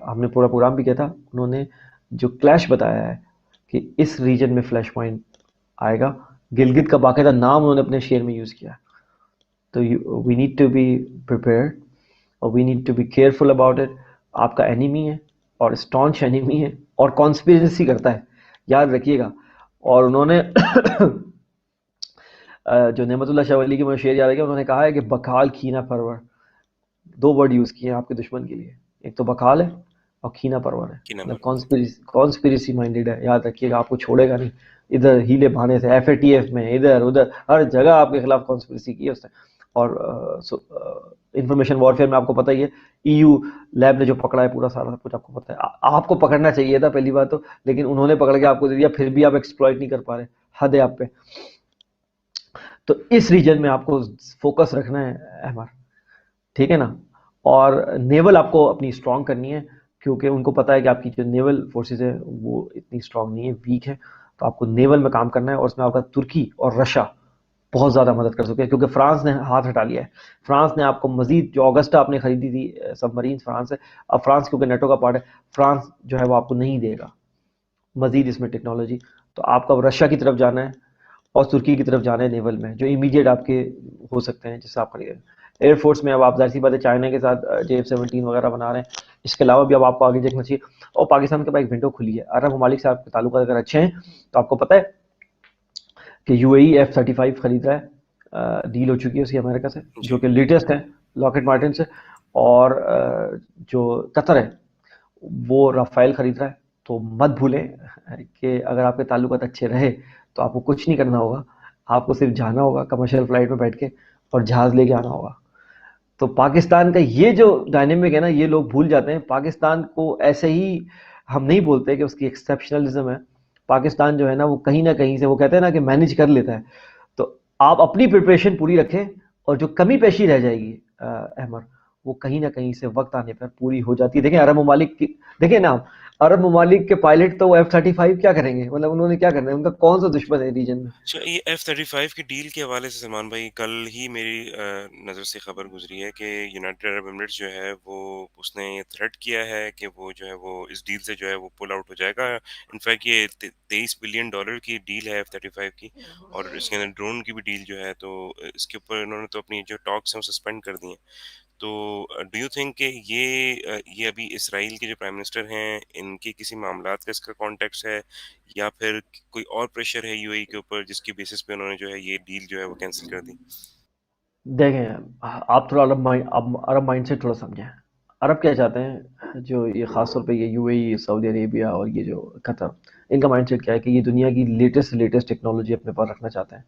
ہم نے پورا پروگرام بھی کیا تھا، انہوں نے جو کلیش بتایا ہے کہ اس ریجن میں فلیش پوائنٹ آئے گا. گلگت کا باقاعدہ نام انہوں نے اپنے شعر میں یوز کیا. تو we need to be prepared اور we need to be careful about it. آپ کا اینیمی ہے اور اسٹانچ اینیمی ہے اور کانسپیرسی کرتا ہے، یاد رکھیے گا. اور انہوں نے جو نعمت اللہ شاہ ولی کی مجھے شعر یاد ہے کہ انہوں نے کہا ہے کہ بکال کھینا پرور، دو ورڈ یوز کیے ہیں آپ کے دشمن کے لیے، ایک تو بکال ہے اور کھینا پرور ہے،
کی
مطلب
نمبر
کانسپیریسی مائنڈیڈ ہے. یاد رکھیے گا، آپ کو چھوڑے گا نہیں. ادھر ہیلے بہانے سے ایف اے ٹی ایف میں، ادھر ادھر ہر جگہ آپ کے خلاف کانسپیریسی کی ہے اس نے. اور انفارمیشن وارفیئر میں آپ کو پتہ ہی ہے، ای یو لیب نے جو پکڑا ہے پورا سارا کچھ آپ کو پتہ ہے. آپ کو پکڑنا چاہیے تھا پہلی بات تو، لیکن انہوں نے پکڑ کے آپ کو دے دیا، پھر بھی آپ ایکسپلائٹ نہیں کر پا رہے. حد ہے آپ پہ. تو اس ریجن میں آپ کو فوکس رکھنا ہے احمد، ٹھیک ہے نا. اور نیول آپ کو اپنی اسٹرانگ کرنی ہے کیونکہ ان کو پتا ہے کہ آپ کی جو نیول فورسز ہے وہ اتنی اسٹرانگ نہیں ہے، ویک ہے. تو آپ کو نیول میں کام کرنا ہے اور اس میں آپ کا ترکی اور رشیا بہت زیادہ مدد کر سکے کیونکہ فرانس نے ہاتھ ہٹا لیا ہے. فرانس نے آپ کو مزید جو اگسٹا آپ نے خریدی تھی سب مرینز فرانس سے، اب فرانس کیونکہ نیٹو کا پارٹ ہے، فرانس جو ہے وہ آپ کو نہیں دے گا مزید اس میں ٹیکنالوجی. تو آپ کو اب رشیا کی طرف جانا ہے اور ترکی کی طرف جانا ہے نیول میں، جو امیڈیٹ آپ کے ہو سکتے ہیں جس سے آپ خریدیں. ایئر فورس میں اب آپ ظاہر سی بات ہے چائنا کے ساتھ JF-17 وغیرہ بنا رہے ہیں. اس کے علاوہ بھی اب آپ کو آگے دیکھنا چاہیے. اور پاکستان کے پاس ایک ونڈو کھلی ہے، عرب ممالک سے آپ کے تعلقات اگر اچھے ہیں تو آپ کو پتہ ہے کہ UAE F-35 خرید رہا ہے، ڈیل ہو چکی ہے اس کی امریکہ سے
جی
جو کہ لیٹسٹ ہے لاکٹ مارٹن سے. اور جو قطر ہے وہ رافائل خرید رہا ہے. تو مت بھولیں کہ اگر آپ کے تعلقات اچھے رہے تو آپ کو کچھ نہیں کرنا ہوگا، آپ کو صرف جانا ہوگا کمرشل فلائٹ میں بیٹھ کے اور جہاز لے کے آنا ہوگا. تو پاکستان کا یہ جو ڈائنامک ہے نا، یہ لوگ بھول جاتے ہیں. پاکستان کو ایسے ہی ہم نہیں بولتے کہ اس کی ایکسیپشنلزم ہے. پاکستان جو ہے نا وہ کہیں نہ کہیں سے وہ کہتے ہیں نا کہ مینج کر لیتا ہے. تو آپ اپنی پریپریشن پوری رکھیں اور جو کمی پیشی رہ جائے گی احمد، وہ کہیں نہ کہیں سے وقت آنے پر پوری ہو جاتی ہے. دیکھیں عرب ممالک کی، دیکھیں نا عرب ممالک کے پائلٹ تو وہ F-35 کیا کریں گے، مطلب انہوں نے کیا کرنا ہے، ان کا کون سا دشمن ہے ریجن میں.
اچھا، یہ F-35 کی ڈیل کے حوالے سے سلمان بھائی کل ہی میری نظر سے خبر گزری ہے کہ یونائٹڈ عرب ایمریٹس جو ہے وہ اس نے یہ تھریٹ کیا ہے کہ وہ جو ہے وہ اس ڈیل سے جو ہے وہ پل آؤٹ ہو جائے گا. انفیکٹ یہ $23 بلین کی ڈیل ہے F-35 کی، اور اس کے اندر ڈرون کی بھی ڈیل جو ہے، تو اس کے اوپر انہوں نے تو اپنی جو ٹاکس ہیں وہ سسپینڈ کر دی ہیں. تو ڈو یو تھنک کہ یہ ابھی اسرائیل کے جو پرائم منسٹر ہیں ان کے کسی معاملات کا اس کا کانٹیکس ہے، یا پھر کوئی اور پریشر ہے یو اے کے اوپر جس کی بیسس پہ انہوں نے جو ہے یہ ڈیل جو ہے وہ کینسل کر دی؟
دیکھیں، آپ تھوڑا عرب مائنڈ سے تھوڑا سمجھیں. عرب کیا چاہتے ہیں، جو یہ خاص طور پہ یہ یو اے ای، سعودی عربیہ اور یہ جو قطر، ان کا مائنڈ سیٹ کیا ہے کہ یہ دنیا کی لیٹسٹ ٹیکنالوجی اپنے پاس رکھنا چاہتے ہیں،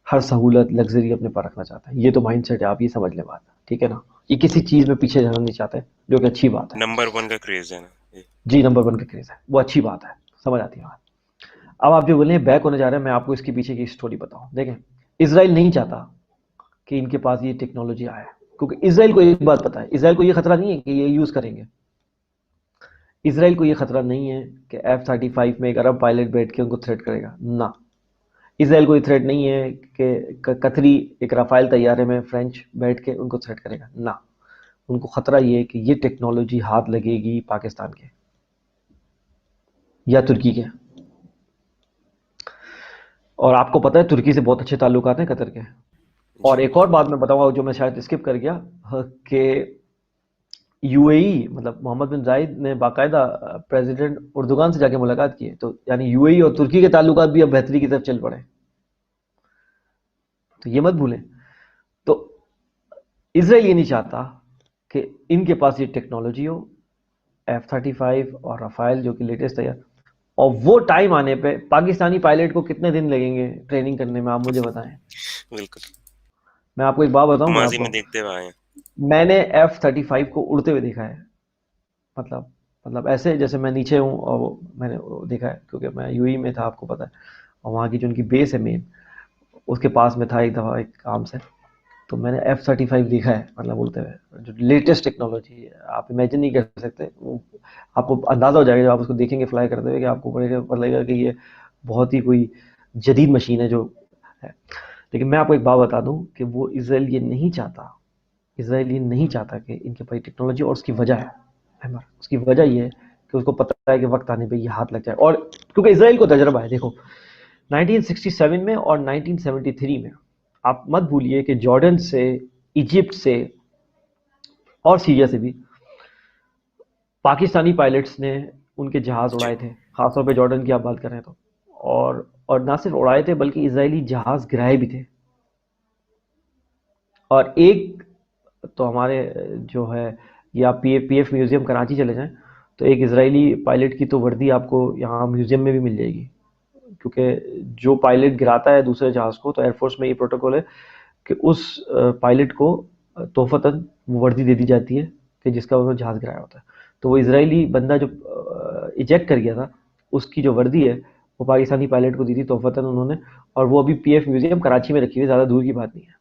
ہر سہولت لگژری اپنے پاس رکھنا چاہتے ہیں. یہ تو مائنڈ سیٹ ہے، آپ یہ سمجھ لیں بات، ٹھیک ہے نا. یہ کسی چیز میں پیچھے جانا نہیں چاہتے، جو کہ اچھی بات ہے.
نمبر ون کا کریز ہے نا یہ.
جی، نمبر ون کا کریز ہے، وہ اچھی بات ہے، سمجھ آتی ہے بات. اب آپ جو بولیں بیک ہونے جا رہے ہیں، میں آپ کو اس کے پیچھے کی اسٹوری بتاؤں. دیکھیں، اسرائیل نہیں چاہتا کہ ان کے پاس یہ ٹیکنالوجی آئے، کیونکہ اسرائیل کو ایک بات پتا ہے، اسرائیل کو یہ خطرہ نہیں ہے کہ یہ یوز کریں گے. اسرائیل کو یہ خطرہ نہیں ہے کہ F-35 میں ایک عرب پائلٹ بیٹھ کے ان کو تھریٹ کرے گا، نہ. اسرائیل کو یہ تھریٹ نہیں ہے کہ قطری ایک رافائل طیارے میں فرینچ بیٹھ کے ان کو تھریٹ کرے گا، نہ. ان کو خطرہ یہ ہے کہ یہ ٹیکنالوجی ہاتھ لگے گی پاکستان کے یا ترکی کے. اور آپ کو پتہ ہے ترکی سے بہت اچھے تعلقات ہیں قطر کے. اور
جی
ایک اور بات میں بتاؤں گا جو میں شاید اسکپ کر گیا، کہ یو اے ای مطلب محمد بن زائد نے باقاعدہ پریزیڈنٹ اردوغان سے جا کے ملاقات کی ہے، تو یعنی یو اے ای اور ترکی کے تعلقات بھی اب بہتری کی طرف چل پڑے، تو یہ مت بھولیں. تو اسرائیل یہ نہیں چاہتا کہ ان کے پاس یہ ٹیکنالوجی ہو، F-35 اور رافائل جو کہ لیٹسٹ ہے، اور وہ ٹائم آنے پہ پاکستانی پائلٹ کو کتنے دن لگیں گے ٹریننگ کرنے میں، آپ مجھے بتائیں.
بالکل،
میں آپ کو ایک بات بتاؤں میں آپ
ماضی میں
کو،
دیکھتے ہوئے آئے ہیں.
میں نے F-35 کو اڑتے ہوئے دیکھا ہے. مطلب ایسے جیسے میں نیچے ہوں اور میں نے دیکھا ہے، کیونکہ میں یو ای میں تھا، آپ کو پتا ہے، اور وہاں کی جو ان کی بیس ہے مین، اس کے پاس میں تھا ایک دفعہ ایک کام سے. تو میں نے F-35 دیکھا ہے، مطلب اڑتے ہوئے، جو لیٹسٹ ٹیکنالوجی ہے، آپ امیجن نہیں کر سکتے. آپ کو اندازہ ہو جائے گا جب آپ اس کو دیکھیں گے فلائی کرتے ہوئے، کہ آپ کو پتہ لگے گا کہ یہ بہت ہی کوئی جدید مشین ہے جو ہے. لیکن میں آپ کو ایک بات بتا دوں کہ وہ اسرائیل یہ نہیں چاہتا، اسرائیل یہ نہیں چاہتا کہ ان کے پاس ٹیکنالوجی، اور اس کی وجہ ہے احمد، اس کی وجہ یہ ہے کہ اس کو پتہ ہے کہ وقت آنے پہ یہ ہاتھ لگ جائے. اور کیونکہ اسرائیل کو تجربہ ہے، دیکھو 1967 میں اور 1973 میں، آپ مت بھولیے کہ جارڈن سے، ایجپٹ سے اور سیریا سے بھی پاکستانی پائلٹس نے ان کے جہاز
جی
اڑائے تھے، خاص طور پہ جارڈن کی آپ بات کریں تو. اور نہ صرف اڑائے تھے بلکہ اسرائیلی جہاز گرائے بھی تھے. اور ایک تو ہمارے جو ہے، یہ آپ پی ایف میوزیم کراچی چلے جائیں تو ایک اسرائیلی پائلٹ کی تو وردی آپ کو یہاں میوزیم میں بھی مل جائے گی. کیونکہ جو پائلٹ گراتا ہے دوسرے جہاز کو، تو ایئر فورس میں یہ پروٹوکول ہے کہ اس پائلٹ کو تحفتاً وہ وردی دے دی جاتی ہے کہ جس کا انہوں نے جہاز گرایا ہوتا ہے. تو وہ اسرائیلی بندہ جو ایجیکٹ کر گیا تھا، اس کی جو وردی ہے وہ پاکستانی پائلٹ کو دی تھی تحفتاً انہوں نے، اور وہ ابھی پی ایف میوزیم کراچی میں رکھی ہوئی، زیادہ دور کی بات نہیں ہے.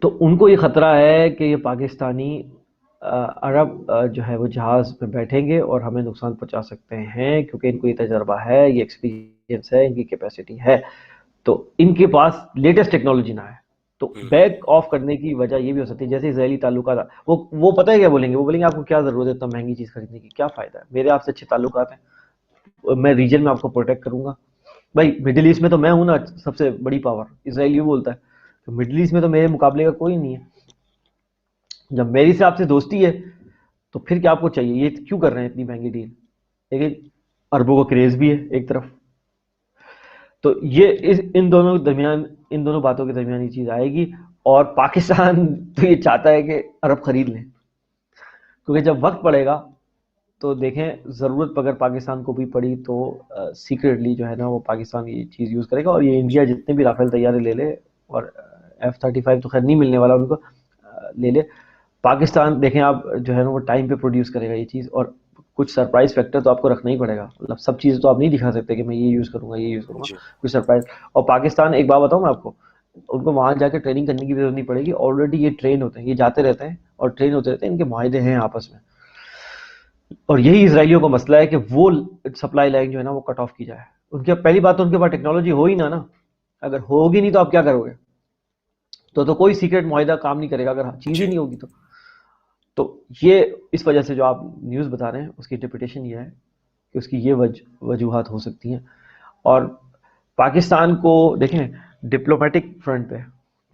تو ان کو یہ خطرہ ہے کہ یہ پاکستانی عرب جو ہے وہ جہاز پہ بیٹھیں گے اور ہمیں نقصان پہنچا سکتے ہیں، کیونکہ ان کو یہ تجربہ ہے، یہ ایکسپیرینس ہے، ان کی کیپیسٹی ہے. تو ان کے پاس لیٹسٹ ٹیکنالوجی نہ ہے، تو بیک آف کرنے کی وجہ یہ بھی ہو سکتی ہے. جیسے اسرائیلی تعلقات، وہ پتہ ہے کیا بولیں گے، وہ بولیں گے آپ کو کیا ضرورت ہے اتنا مہنگی چیز خریدنے کی، کیا فائدہ ہے، میرے آپ سے اچھے تعلقات ہیں، میں ریجن میں آپ کو پروٹیکٹ کروں گا. بھائی مڈل ایسٹ میں تو میں ہوں نا سب سے بڑی پاور، اسرائیل یہ بولتا ہے کہ مڈل ایسٹ میں تو میرے مقابلے کا کوئی نہیں ہے. جب میری سے آپ سے دوستی ہے تو پھر کیا آپ کو چاہیے، یہ کیوں کر رہے ہیں اتنی مہنگی ڈیل. لیکن اربوں کا کریز بھی ہے ایک طرف. تو یہ ان دونوں باتوں کے درمیان یہ چیز آئے گی. اور پاکستان تو یہ چاہتا ہے کہ عرب خرید لیں، کیونکہ جب وقت پڑے گا تو دیکھیں، ضرورت اگر پاکستان کو بھی پڑی تو سیکریٹلی جو ہے نا وہ پاکستان یہ چیز یوز کرے گا. اور یہ انڈیا جتنے بھی رافیل طیارے لے لے، اور F-35 تو خیر نہیں ملنے والا ان کو، لے لے پاکستان، دیکھیں آپ جو ہے نا وہ ٹائم پہ پروڈیوس کرے گا یہ چیز. اور کچھ سرپرائز فیکٹر تو آپ کو رکھنا ہی پڑے گا، مطلب سب چیزیں تو آپ نہیں دکھا سکتے کہ میں یہ یوز کروں گا یہ یوز کروں گا،
جی
کچھ سرپرائز. اور پاکستان، ایک بات بتاؤں میں آپ کو، ان کو وہاں جا کے ٹریننگ کرنے کی بھی ضرورت نہیں پڑے گی، آلریڈی یہ ٹرین ہوتے ہیں، یہ جاتے رہتے ہیں اور ٹرین ہوتے رہتے ہیں، ان کے معاہدے ہیں آپس میں. اور یہی اسرائیلیوں کا مسئلہ ہے کہ وہ سپلائی لائن جو ہے نا وہ کٹ آف کی جائے. ان کی پہلی بات تو ان کے پاس ٹیکنالوجی ہو ہی نا، اگر ہوگی نہیں تو آپ کیا کرو گے، تو کوئی سیکرٹ معاہدہ کام نہیں کرے گا اگر چیز ہی
جی
نہیں ہوگی. تو یہ اس وجہ سے جو آپ نیوز بتا رہے ہیں اس کی انٹرپریٹیشن یہ ہے کہ اس کی یہ وجوہات ہو سکتی ہیں. اور پاکستان کو دیکھیں ڈپلومیٹک فرنٹ پہ،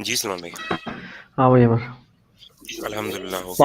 جی سلمان بھائی،
ہاں بھائی عمر،
الحمدللہ ہو گیا۔